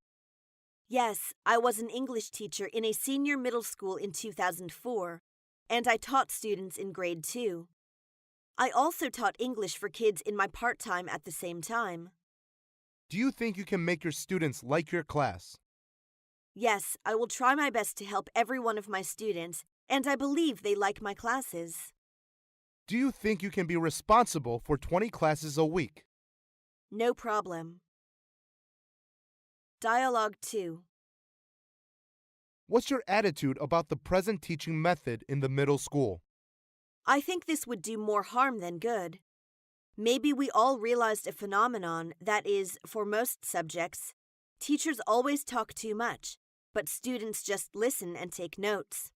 Yes, I was an English teacher in a senior middle school in 2004, and I taught students in grade 2. I also taught English for kids in my part-time at the same time. Do you think you can make your students like your class? Yes, I will try my best to help every one of my students, and I believe they like my classes. Do you think you can be responsible for 20 classes a week? No problem. Dialogue 2. What's your attitude about the present teaching method in the middle school? I think this would do more harm than good. Maybe we all realized a phenomenon that is, for most subjects, teachers always talk too much, but students just listen and take notes.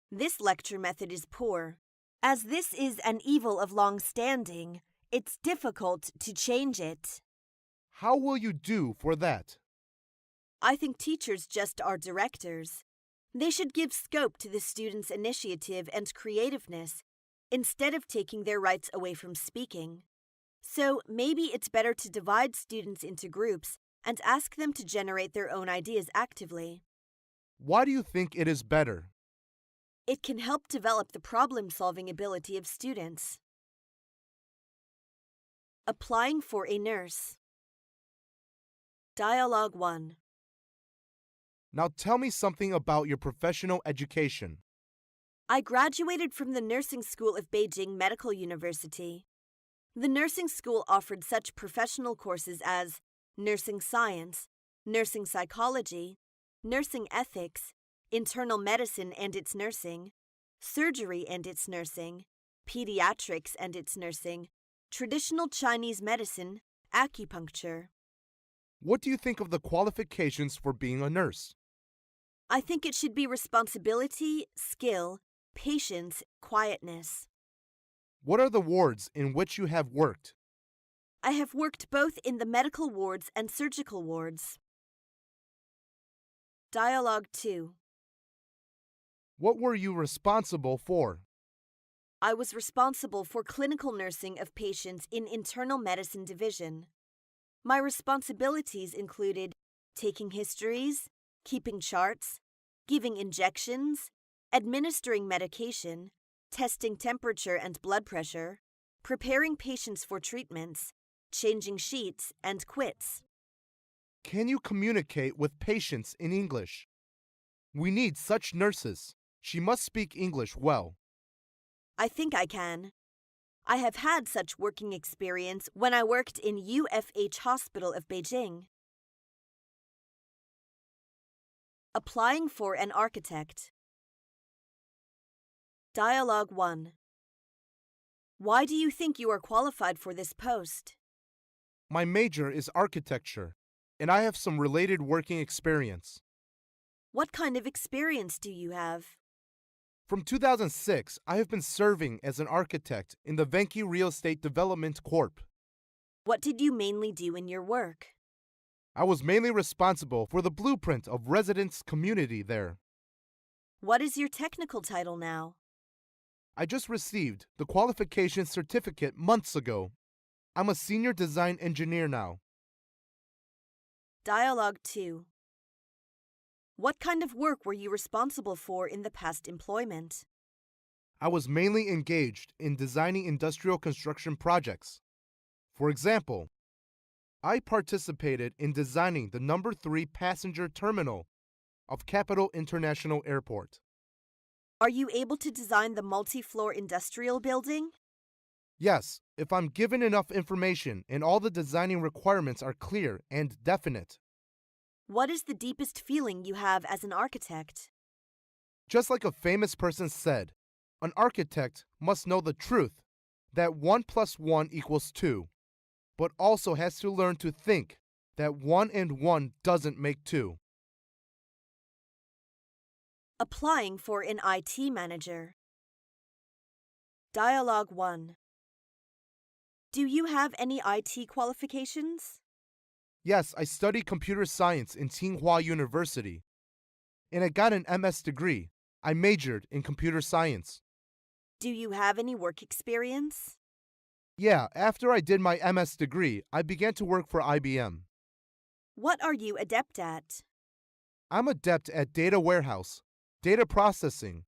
This lecture method is poor. As this is an evil of long standing, it's difficult to change it. How will you do for that? I think teachers just are directors. They should give scope to the students' initiative and creativeness, instead of taking their rights away from speaking. So maybe it's better to divide students into groups and ask them to generate their own ideas actively. Why do you think it is better? It can help develop the problem-solving ability of students. Applying for a nurse. Dialogue 1. Now tell me something about your professional education. I graduated from the Nursing School of Beijing Medical University. The nursing school offered such professional courses as nursing science, nursing psychology, nursing ethics, internal medicine and its nursing, surgery and its nursing, pediatrics and its nursing, traditional Chinese medicine, acupuncture. What do you think of the qualifications for being a nurse? I think it should be responsibility, skill, patience, quietness. What are the wards in which you have worked? I have worked both in the medical wards and surgical wards. Dialogue 2. What were you responsible for? I was responsible for clinical nursing of patients in internal medicine division. My responsibilities included taking histories, keeping charts, giving injections, administering medication, testing temperature and blood pressure, preparing patients for treatments, changing sheets, and quits. Can you communicate with patients in English? We need such nurses. She must speak English well. I think I can. I have had such working experience when I worked in UFH Hospital of Beijing. Applying for an architect. Dialogue 1. Why do you think you are qualified for this post? My major is architecture, and I have some related working experience. What kind of experience do you have? From 2006, I have been serving as an architect in the Venki Real Estate Development Corp. What did you mainly do in your work? I was mainly responsible for the blueprint of residents' community there. What is your technical title now? I just received the qualification certificate months ago. I'm a senior design engineer now. Dialogue 2. What kind of work were you responsible for in the past employment? I was mainly engaged in designing industrial construction projects. For example, I participated in designing the number 3 passenger terminal of Capital International Airport. Are you able to design the multi-floor industrial building? Yes, if I'm given enough information and all the designing requirements are clear and definite. What is the deepest feeling you have as an architect? Just like a famous person said, an architect must know the truth that 1 + 1 = 2, but also has to learn to think that 1 and 1 doesn't make 2. Applying for an IT manager. Dialogue 1. Do you have any IT qualifications? Yes, I studied computer science in Tsinghua University, and I got an MS degree. I majored in computer science. Do you have any work experience? Yeah, after I did my MS degree, I began to work for IBM. What are you adept at? I'm adept at data warehouse, data processing,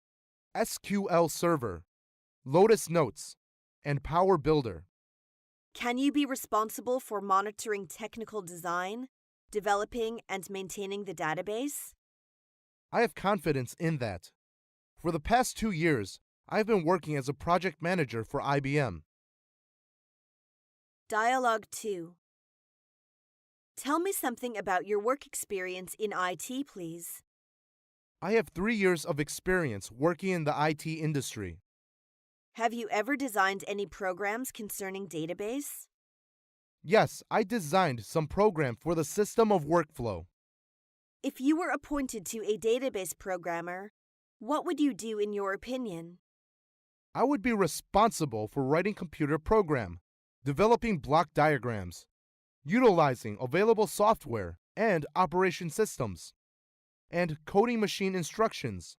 SQL Server, Lotus Notes, and Power Builder. Can you be responsible for monitoring technical design, developing and maintaining the database? I have confidence in that. For the past 2 years, I've been working as a project manager for IBM. Dialogue 2. Tell me something about your work experience in IT, please. I have 3 years of experience working in the IT industry. Have you ever designed any programs concerning database? Yes, I designed some program for the system of workflow. If you were appointed to a database programmer, what would you do in your opinion? I would be responsible for writing computer program, developing block diagrams, utilizing available software and operation systems, and coding machine instructions,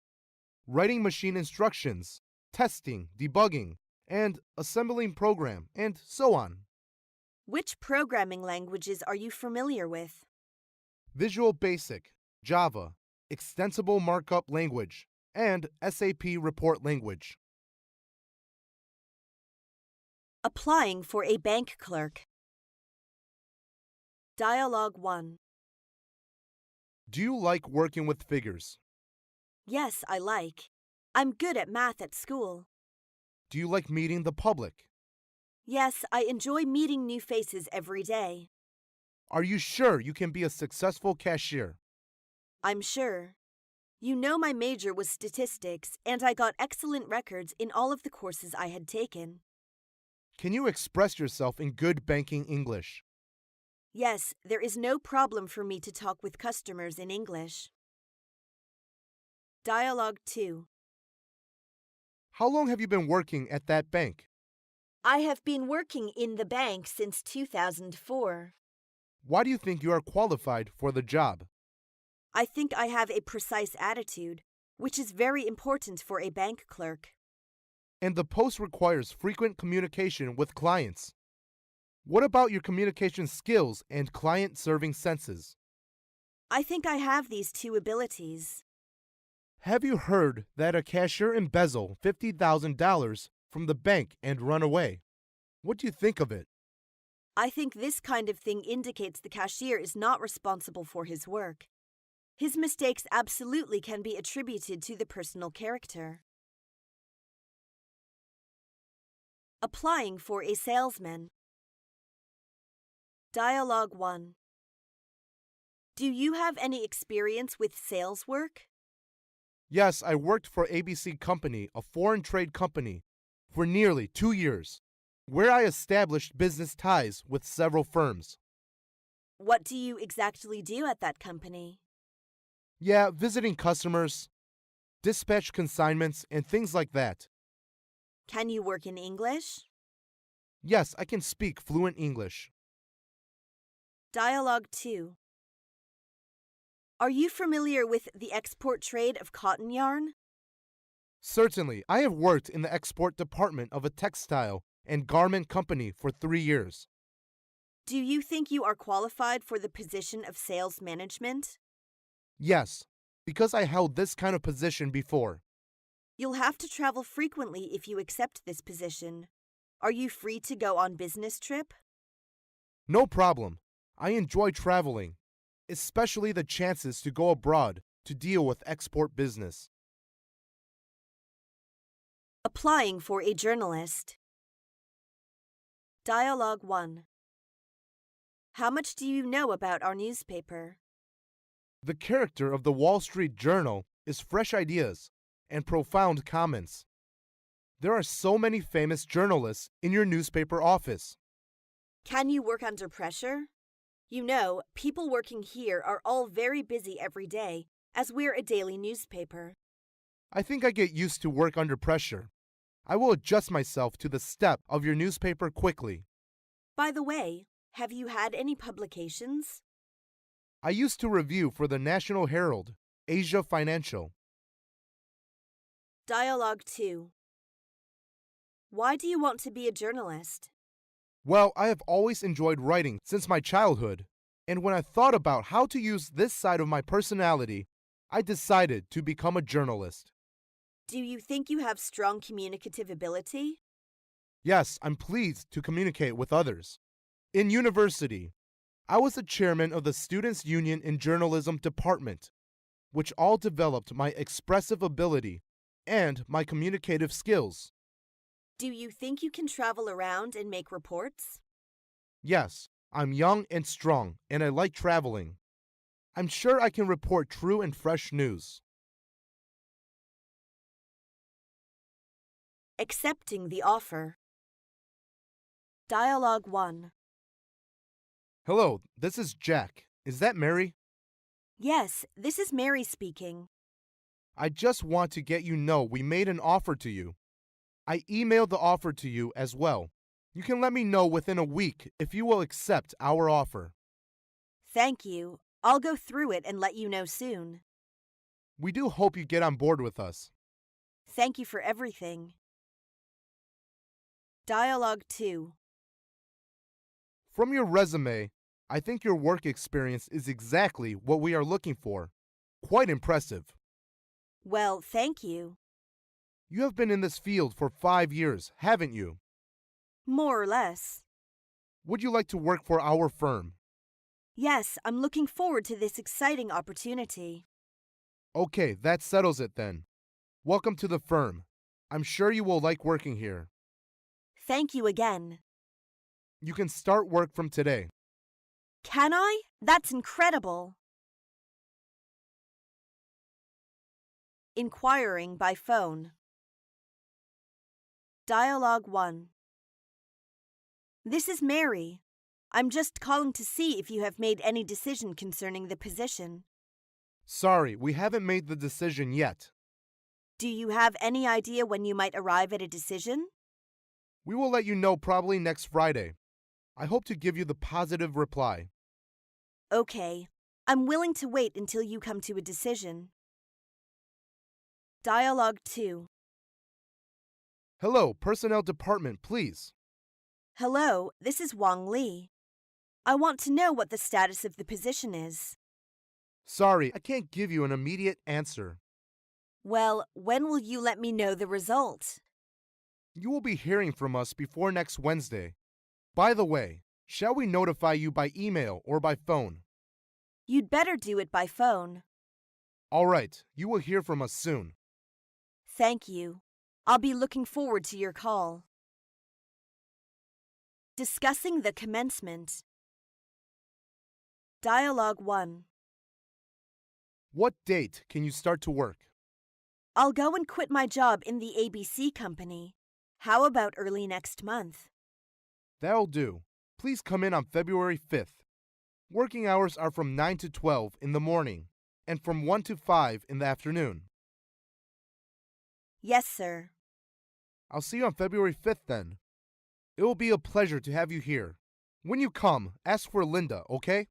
writing machine instructions, testing, debugging, and assembling program, and so on. Which programming languages are you familiar with? Visual Basic, Java, Extensible Markup Language, and SAP Report Language. Applying for a bank clerk. Dialogue 1. Do you like working with figures? Yes, I like. I'm good at math at school. Do you like meeting the public? Yes, I enjoy meeting new faces every day. Are you sure you can be a successful cashier? I'm sure. You know my major was statistics, and I got excellent records in all of the courses I had taken. Can you express yourself in good banking English? Yes, there is no problem for me to talk with customers in English. Dialogue 2. How long have you been working at that bank? I have been working in the bank since 2004. Why do you think you are qualified for the job? I think I have a precise attitude, which is very important for a bank clerk. And the post requires frequent communication with clients. What about your communication skills and client-serving senses? I think I have these two abilities. Have you heard that a cashier embezzled $50,000 from the bank and run away? What do you think of it? I think this kind of thing indicates the cashier is not responsible for his work. His mistakes absolutely can be attributed to the personal character. Applying for a salesman. Dialogue 1. Do you have any experience with sales work? Yes, I worked for ABC Company, a foreign trade company, for nearly 2 years, where I established business ties with several firms. What do you exactly do at that company? Yeah, visiting customers, dispatch consignments, and things like that. Can you work in English? Yes, I can speak fluent English. Dialogue 2. Are you familiar with the export trade of cotton yarn? Certainly, I have worked in the export department of a textile and garment company for 3 years. Do you think you are qualified for the position of sales management? Yes, because I held this kind of position before. You'll have to travel frequently if you accept this position. Are you free to go on business trip? No problem. I enjoy traveling, especially the chances to go abroad to deal with export business. Applying for a journalist. Dialogue 1. How much do you know about our newspaper? The character of the Wall Street Journal is fresh ideas and profound comments. There are so many famous journalists in your newspaper office. Can you work under pressure? You know, people working here are all very busy every day, as we're a daily newspaper. I think I get used to work under pressure. I will adjust myself to the step of your newspaper quickly. By the way, have you had any publications? I used to review for the National Herald, Asia Financial. Dialogue 2. Why do you want to be a journalist? Well, I have always enjoyed writing since my childhood, and when I thought about how to use this side of my personality, I decided to become a journalist. Do you think you have strong communicative ability? Yes, I'm pleased to communicate with others. In university, I was the chairman of the Students' Union in Journalism Department, which all developed my expressive ability and my communicative skills. Do you think you can travel around and make reports? Yes, I'm young and strong, and I like traveling. I'm sure I can report true and fresh news. Accepting the offer. Dialogue 1. Hello, this is Jack. Is that Mary? Yes, this is Mary speaking. I just want to get you know we made an offer to you. I emailed the offer to you as well. You can let me know within a week if you will accept our offer. Thank you. I'll go through it and let you know soon. We do hope you get on board with us. Thank you for everything. Dialogue 2. From your resume, I think your work experience is exactly what we are looking for. Quite impressive. Well, thank you. You have been in this field for 5 years, haven't you? More or less. Would you like to work for our firm? Yes, I'm looking forward to this exciting opportunity. Okay, that settles it then. Welcome to the firm. I'm sure you will like working here. Thank you again. You can start work from today. Can I? That's incredible. Inquiring by phone. Dialogue 1. This is Mary. I'm just calling to see if you have made any decision concerning the position. Sorry, we haven't made the decision yet. Do you have any idea when you might arrive at a decision? We will let you know probably next Friday. I hope to give you the positive reply. Okay, I'm willing to wait until you come to a decision. Dialogue 2. Hello, Personnel Department, please. Hello, this is Wang Li. I want to know what the status of the position is. Sorry, I can't give you an immediate answer. Well, when will you let me know the result? You will be hearing from us before next Wednesday. By the way, shall we notify you by email or by phone? You'd better do it by phone. All right, you will hear from us soon. Thank you. I'll be looking forward to your call. Discussing the commencement. Dialogue 1. What date can you start to work? I'll go and quit my job in the ABC company. How about early next month? That'll do. Please come in on February 5th. Working hours are from 9 to 12 in the morning and from 1 to 5 in the afternoon. Yes, sir. I'll see you on February 5th then. It will be a pleasure to have you here. When you come, ask for Linda, okay?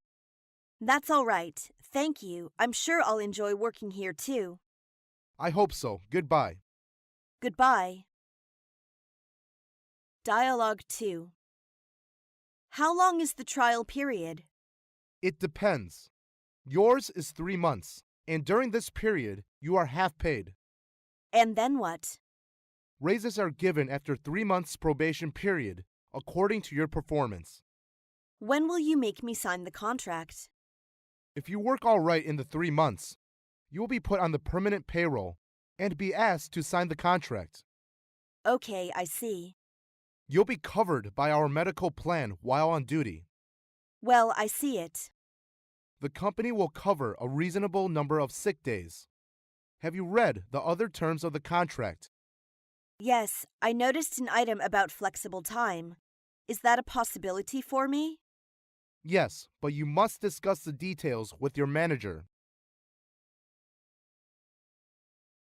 That's all right. Thank you. I'm sure I'll enjoy working here too. I hope so. Goodbye. Goodbye. Dialogue 2. How long is the trial period? It depends. Yours is 3 months, and during this period, you are half paid. And then what? Raises are given after 3 months probation period, according to your performance. When will you make me sign the contract? If you work all right in the 3 months, you will be put on the permanent payroll and be asked to sign the contract. Okay, I see. You'll be covered by our medical plan while on duty. Well, I see it. The company will cover a reasonable number of sick days. Have you read the other terms of the contract? Yes, I noticed an item about flexible time. Is that a possibility for me? Yes, but you must discuss the details with your manager.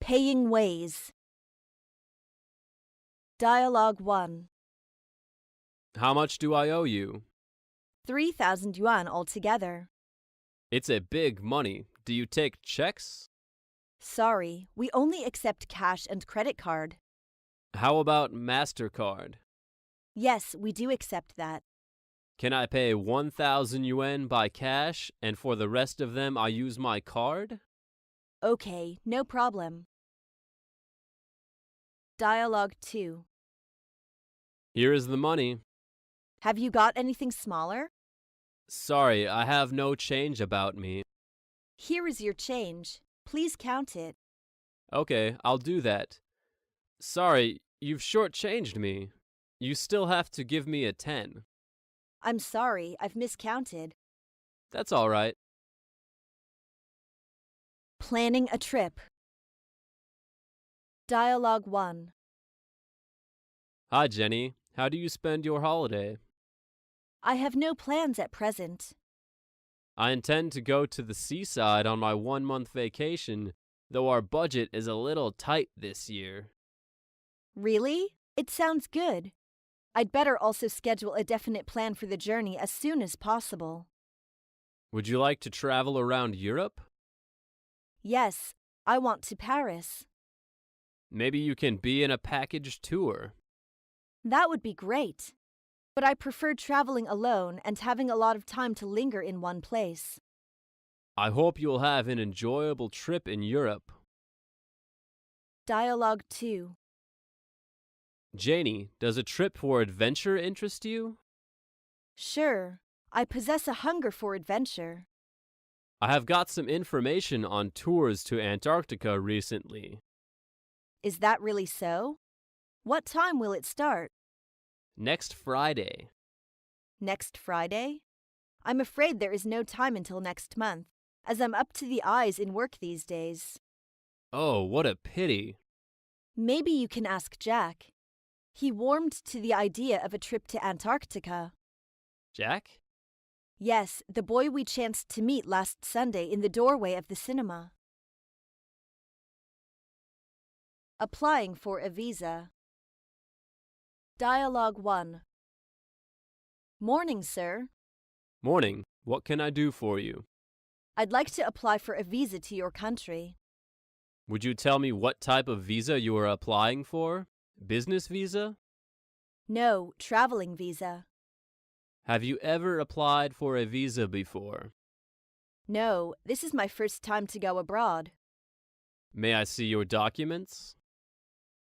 Paying ways. Dialogue 1. How much do I owe you? 3,000 yuan altogether. It's a big money. Do you take checks? Sorry, we only accept cash and credit card. How about MasterCard? Yes, we do accept that. Can I pay 1,000 yuan by cash and for the rest of them I use my card? Okay, no problem. Dialogue 2. Here is the money. Have you got anything smaller? Sorry, I have no change about me. Here is your change. Please count it. Okay, I'll do that. Sorry, you've shortchanged me. You still have to give me a 10. I'm sorry, I've miscounted. That's all right. Planning a trip. Dialogue 1. Hi, Jenny. How do you spend your holiday? I have no plans at present. I intend to go to the seaside on my 1-month vacation, though our budget is a little tight this year. Really? It sounds good. I'd better also schedule a definite plan for the journey as soon as possible. Would you like to travel around Europe? Yes, I want to Paris. Maybe you can be in a package tour. That would be great. But I prefer traveling alone and having a lot of time to linger in one place. I hope you'll have an enjoyable trip in Europe. Dialogue 2. Janie, does a trip for adventure interest you? Sure, I possess a hunger for adventure. I have got some information on tours to Antarctica recently. Is that really so? What time will it start? Next Friday. Next Friday? I'm afraid there is no time until next month, as I'm up to the eyes in work these days. Oh, what a pity. Maybe you can ask Jack. He warmed to the idea of a trip to Antarctica. Jack? Yes, the boy we chanced to meet last Sunday in the doorway of the cinema. Applying for a visa. Dialogue 1. Morning, sir. Morning. What can I do for you? I'd like to apply for a visa to your country. Would you tell me what type of visa you are applying for? Business visa? No, traveling visa. Have you ever applied for a visa before? No, this is my first time to go abroad. May I see your documents?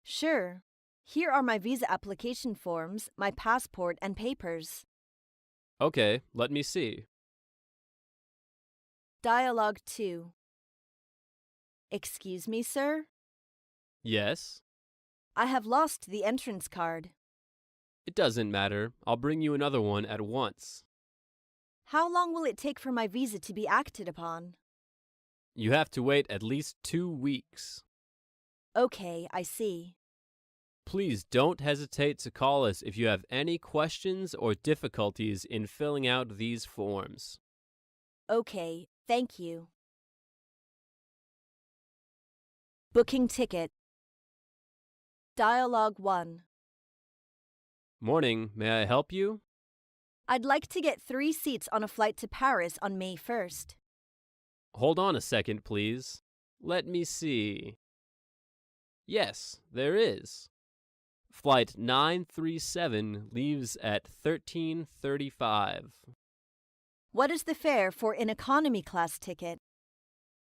Sure. Here are my visa application forms, my passport, and papers. Okay, let me see. Dialogue 2. Excuse me, sir? Yes? I have lost the entrance card. It doesn't matter. I'll bring you another one at once. How long will it take for my visa to be acted upon? You have to wait at least 2 weeks. Okay, I see. Please don't hesitate to call us if you have any questions or difficulties in filling out these forms. Okay, thank you. Booking ticket. Dialogue 1. Morning, may I help you? I'd like to get 3 seats on a flight to Paris on May 1st. Hold on a second, please. Let me see. Yes, there is. Flight 937 leaves at 13:35. What is the fare for an economy class ticket?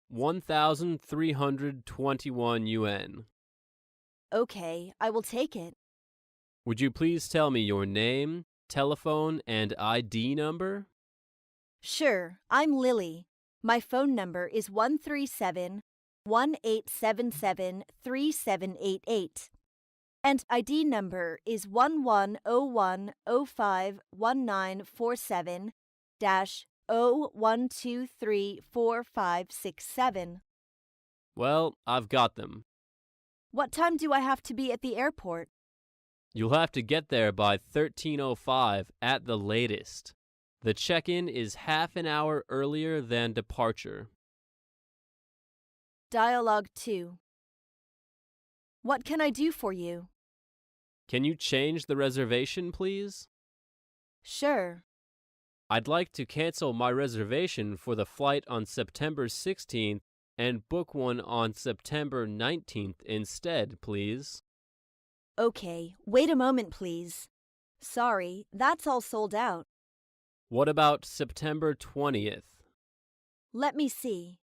1,321 yuan. Okay, I will take it. Would you please tell me your name, telephone, and ID number? Sure, I'm Lily. My phone number is 137-1877-3788. And ID number is 1101-05-1947-01234567. Well, I've got them. What time do I have to be at the airport? You'll have to get there by 13:05 at the latest. The check-in is half an hour earlier than departure. Dialogue 2. What can I do for you? Can you change the reservation, please? Sure. I'd like to cancel my reservation for the flight on September 16th and book one on September 19th instead, please. Okay, wait a moment, please. Sorry, that's all sold out. What about September 20th? Let me see.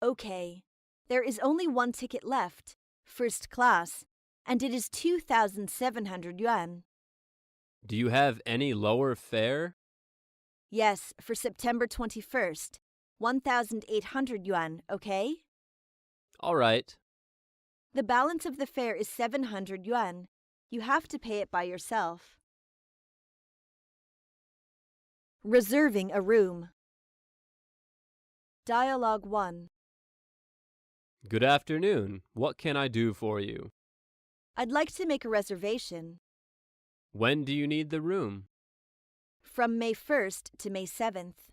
Okay, there is only one ticket left, first class, and it is 2,700 yuan. Do you have any lower fare? Yes, for September 21st, 1,800 yuan, okay? All right. The balance of the fare is 700 yuan. You have to pay it by yourself. Reserving a room. Dialogue 1. Good afternoon. What can I do for you? I'd like to make a reservation. When do you need the room? From May 1st to May 7th.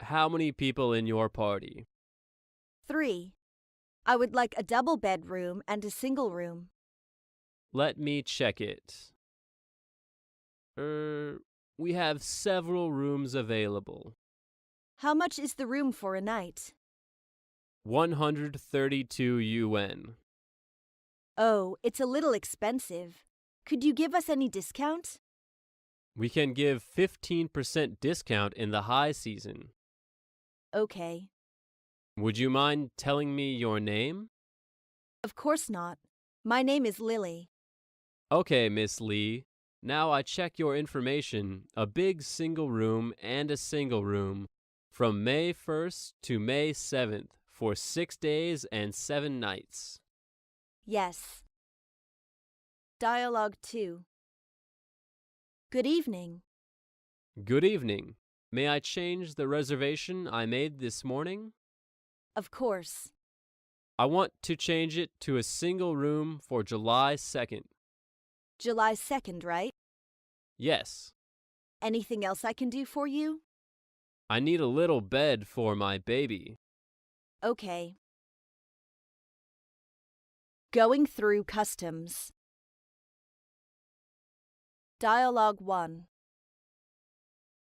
How many people in your party? 3. I would like a double bedroom and a single room. Let me check it. We have several rooms available. How much is the room for a night? 132 yuan. Oh, it's a little expensive. Could you give us any discount? We can give 15% discount in the high season. Okay. Would you mind telling me your name? Of course not. My name is Lily. Okay, Miss Lee. Now I check your information, a big single room and a single room, from May 1st to May 7th for 6 days and 7 nights. Yes. Dialogue 2. Good evening. Good evening. May I change the reservation I made this morning? Of course. I want to change it to a single room for July 2nd. July 2nd, right? Yes. Anything else I can do for you? I need a little bed for my baby. Okay. Going through customs. Dialogue 1.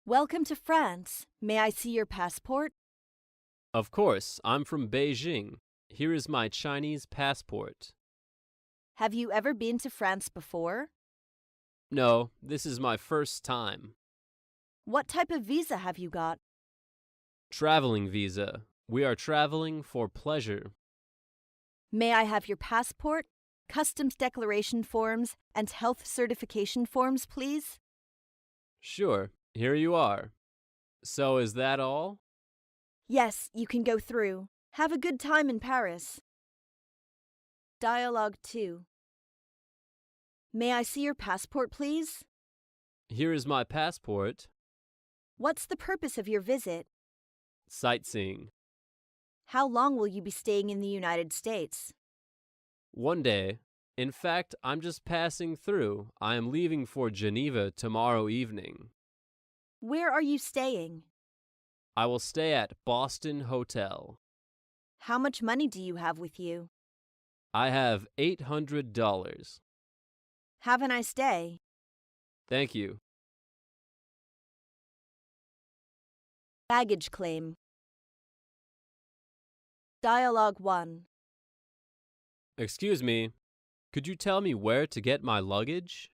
Welcome to France. May I see your passport? Of course, I'm from Beijing. Here is my Chinese passport. Have you ever been to France before? No, this is my first time. What type of visa have you got? Traveling visa. We are traveling for pleasure. May I have your passport, customs declaration forms, and health certification forms, please? Sure, here you are. So is that all? Yes, you can go through. Have a good time in Paris. Dialogue 2. May I see your passport, please? Here is my passport. What's the purpose of your visit? Sightseeing. How long will you be staying in the United States? One day. In fact, I'm just passing through. I am leaving for Geneva tomorrow evening. Where are you staying? I will stay at Boston Hotel. How much money do you have with you? I have $800. Have a nice day. Thank you. Baggage claim. Dialogue 1. Excuse me. Could you tell me where to get my luggage?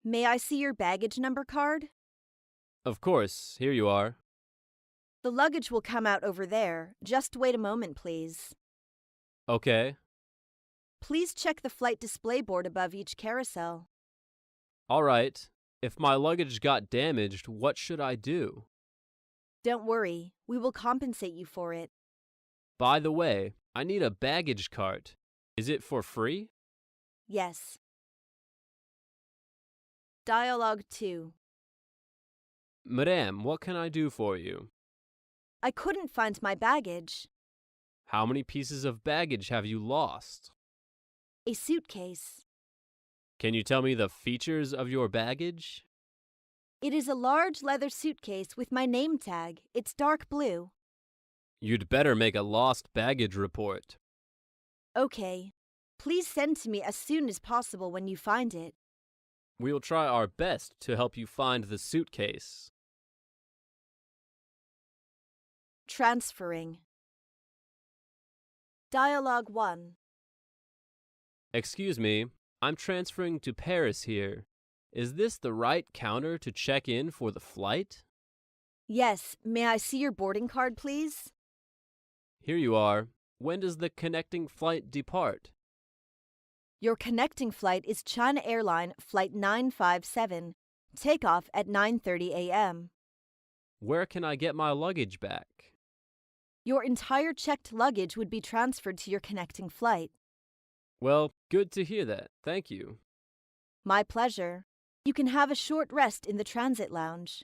May I see your baggage number card? Of course, here you are. The luggage will come out over there. Just wait a moment, please. Okay. Please check the flight display board above each carousel. All right. If my luggage got damaged, what should I do? Don't worry, we will compensate you for it. By the way, I need a baggage cart. Is it for free? Yes. Dialogue 2. Madame, what can I do for you? I couldn't find my baggage. How many pieces of baggage have you lost? A suitcase. Can you tell me the features of your baggage? It is a large leather suitcase with my name tag. It's dark blue. You'd better make a lost baggage report. Okay. Please send to me as soon as possible when you find it. We'll try our best to help you find the suitcase. Transferring. Dialogue 1. Excuse me, I'm transferring to Paris here. Is this the right counter to check in for the flight? Yes, may I see your boarding card, please? Here you are. When does the connecting flight depart? Your connecting flight is China Airline Flight 957. Takeoff at 9:30 a.m. Where can I get my luggage back? Your entire checked luggage would be transferred to your connecting flight. Well, good to hear that. Thank you. My pleasure. You can have a short rest in the transit lounge.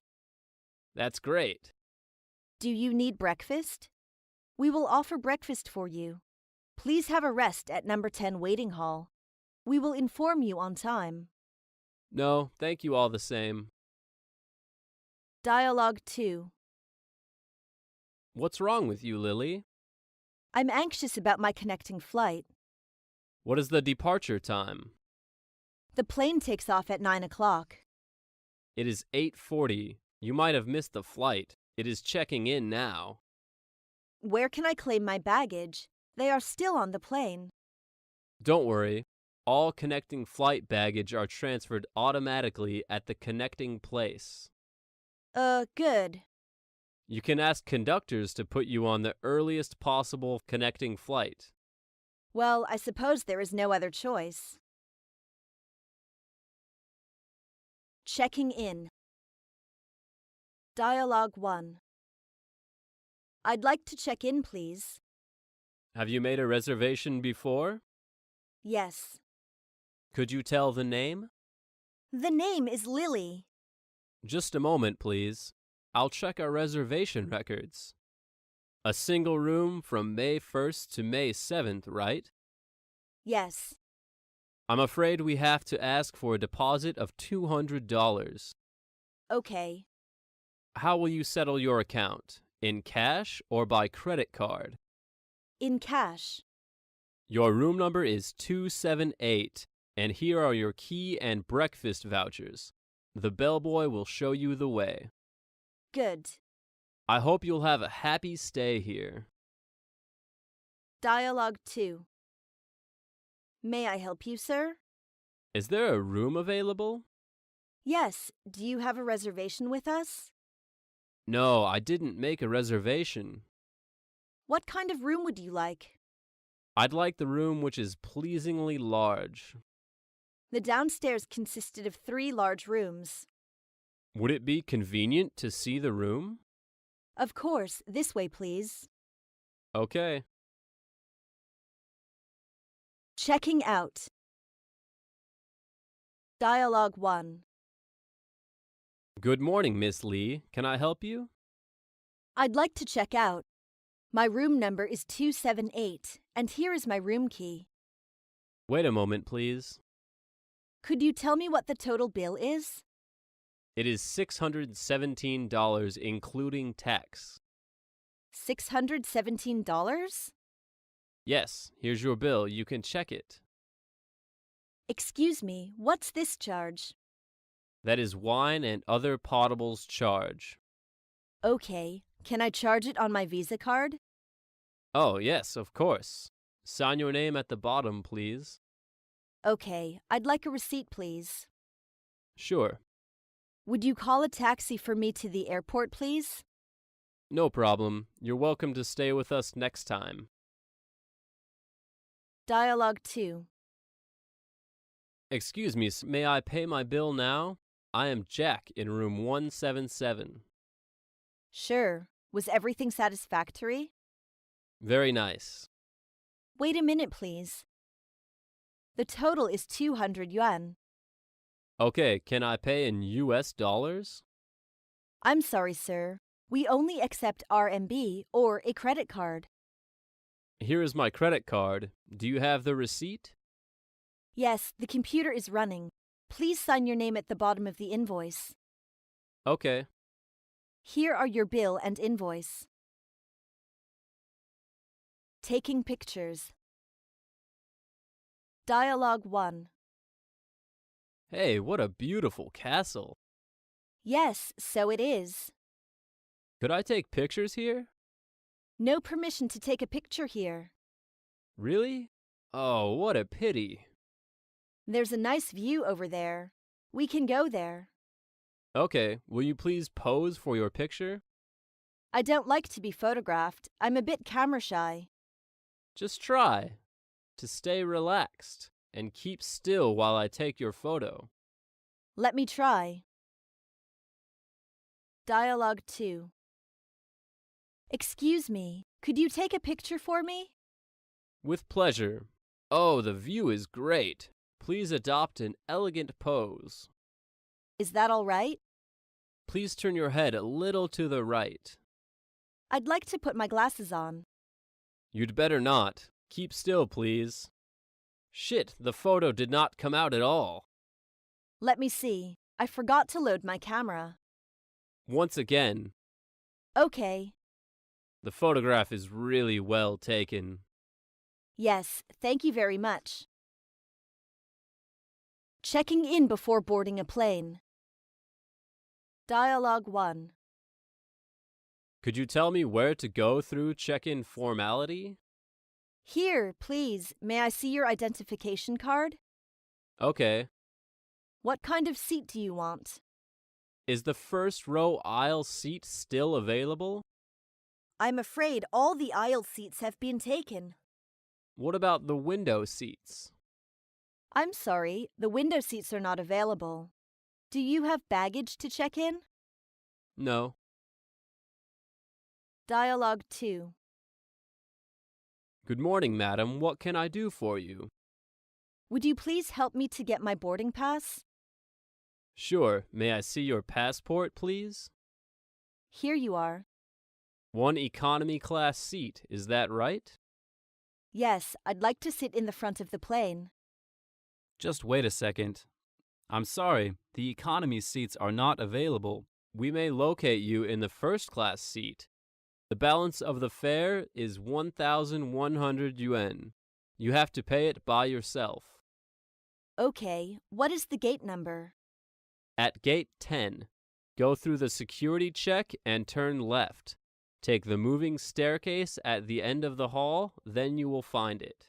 That's great. Do you need breakfast? We will offer breakfast for you. Please have a rest at number 10 waiting hall. We will inform you on time. No, thank you all the same. Dialogue 2. What's wrong with you, Lily? I'm anxious about my connecting flight. What is the departure time? The plane takes off at 9 o'clock. It is 8:40. You might have missed the flight. It is checking in now. Where can I claim my baggage? They are still on the plane. Don't worry. All connecting flight baggage are transferred automatically at the connecting place. Good. You can ask conductors to put you on the earliest possible connecting flight. Well, I suppose there is no other choice. Checking in. Dialogue 1. I'd like to check in, please. Have you made a reservation before? Yes. Could you tell the name? The name is Lily. Just a moment, please. I'll check our reservation records. A single room from May 1st to May 7th, right? Yes. I'm afraid we have to ask for a deposit of $200. Okay. How will you settle your account? In cash or by credit card? In cash. Your room number is 278, and here are your key and breakfast vouchers. The bellboy will show you the way. Good. I hope you'll have a happy stay here. Dialogue 2. May I help you, sir? Is there a room available? Yes. Do you have a reservation with us? No, I didn't make a reservation. What kind of room would you like? I'd like the room which is pleasingly large. The downstairs consisted of 3 large rooms. Would it be convenient to see the room? Of course. This way, please. Okay. Checking out. Dialogue 1. Good morning, Miss Lee. Can I help you? I'd like to check out. My room number is 278, and here is my room key. Wait a moment, please. Could you tell me what the total bill is? It is $617, including tax. $617? Yes, here's your bill. You can check it. Excuse me, what's this charge? That is wine and other potables charge. Okay, can I charge it on my Visa card? Oh, yes, of course. Sign your name at the bottom, please. Okay, I'd like a receipt, please. Sure. Would you call a taxi for me to the airport, please? No problem. You're welcome to stay with us next time. Dialogue 2. Excuse me, may I pay my bill now? I am Jack in room 177. Sure. Was everything satisfactory? Very nice. Wait a minute, please. The total is 200 yuan. Okay, can I pay in US dollars? I'm sorry, sir. We only accept RMB or a credit card. Here is my credit card. Do you have the receipt? Yes, the computer is running. Please sign your name at the bottom of the invoice. Okay. Here are your bill and invoice. Taking pictures. Dialogue 1. Hey, what a beautiful castle. Yes, so it is. Could I take pictures here? No permission to take a picture here. Really? Oh, what a pity. There's a nice view over there. We can go there. Okay, will you please pose for your picture? I don't like to be photographed. I'm a bit camera shy. Just try to stay relaxed and keep still while I take your photo. Let me try. Dialogue 2. Excuse me, could you take a picture for me? With pleasure. Oh, the view is great. Please adopt an elegant pose. Is that all right? Please turn your head a little to the right. I'd like to put my glasses on. You'd better not. Keep still, please. Shit, the photo did not come out at all. Let me see. I forgot to load my camera. Once again, Okay. the photograph is really well taken. Yes, thank you very much. Checking in before boarding a plane. Dialogue 1. Could you tell me where to go through check-in formality? Here, please, may I see your identification card? Okay. What kind of seat do you want? Is the first row aisle seat still available? I'm afraid all the aisle seats have been taken. What about the window seats? I'm sorry, the window seats are not available. Do you have baggage to check in? No. Dialogue 2. Good morning, madam. What can I do for you? Would you please help me to get my boarding pass? Sure. May I see your passport, please? Here you are. One economy class seat, is that right? Yes, I'd like to sit in the front of the plane. Just wait a second. I'm sorry, the economy seats are not available. We may locate you in the first class seat. The balance of the fare is 1,100 yuan. You have to pay it by yourself. Okay, what is the gate number? At gate 10, go through the security check and turn left. Take the moving staircase at the end of the hall, then you will find it.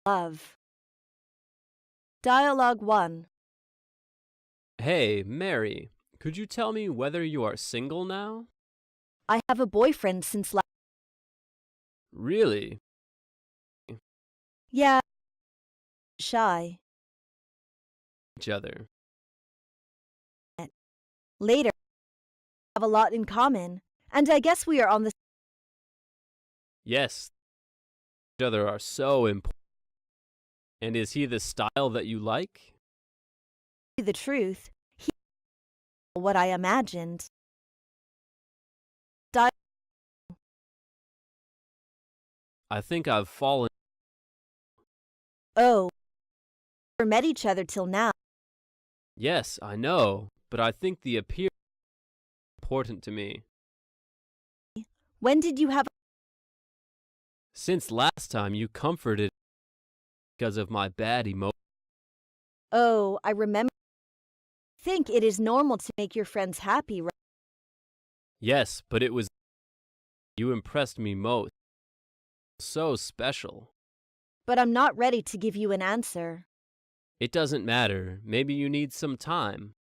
love. Dialogue 1. Hey, Mary, could you tell me whether you are single now? I have a boyfriend since last. Really? Yeah. Shy. Each other. Later. Have a lot in common, and I guess we are on the. Yes. Each other are so important. And is he the style that you like? The truth. He. What I imagined. I think I've fallen. Oh. Never met each other till now. Yes, I know, but I think the appearance is important to me. When did you have. Since last time you comforted because of my bad emotions. Oh, I remember. Think it is normal to make your friends happy, right? Yes, but it was you impressed me most. So special. But I'm not ready to give you an answer. It doesn't matter. Maybe you need some time.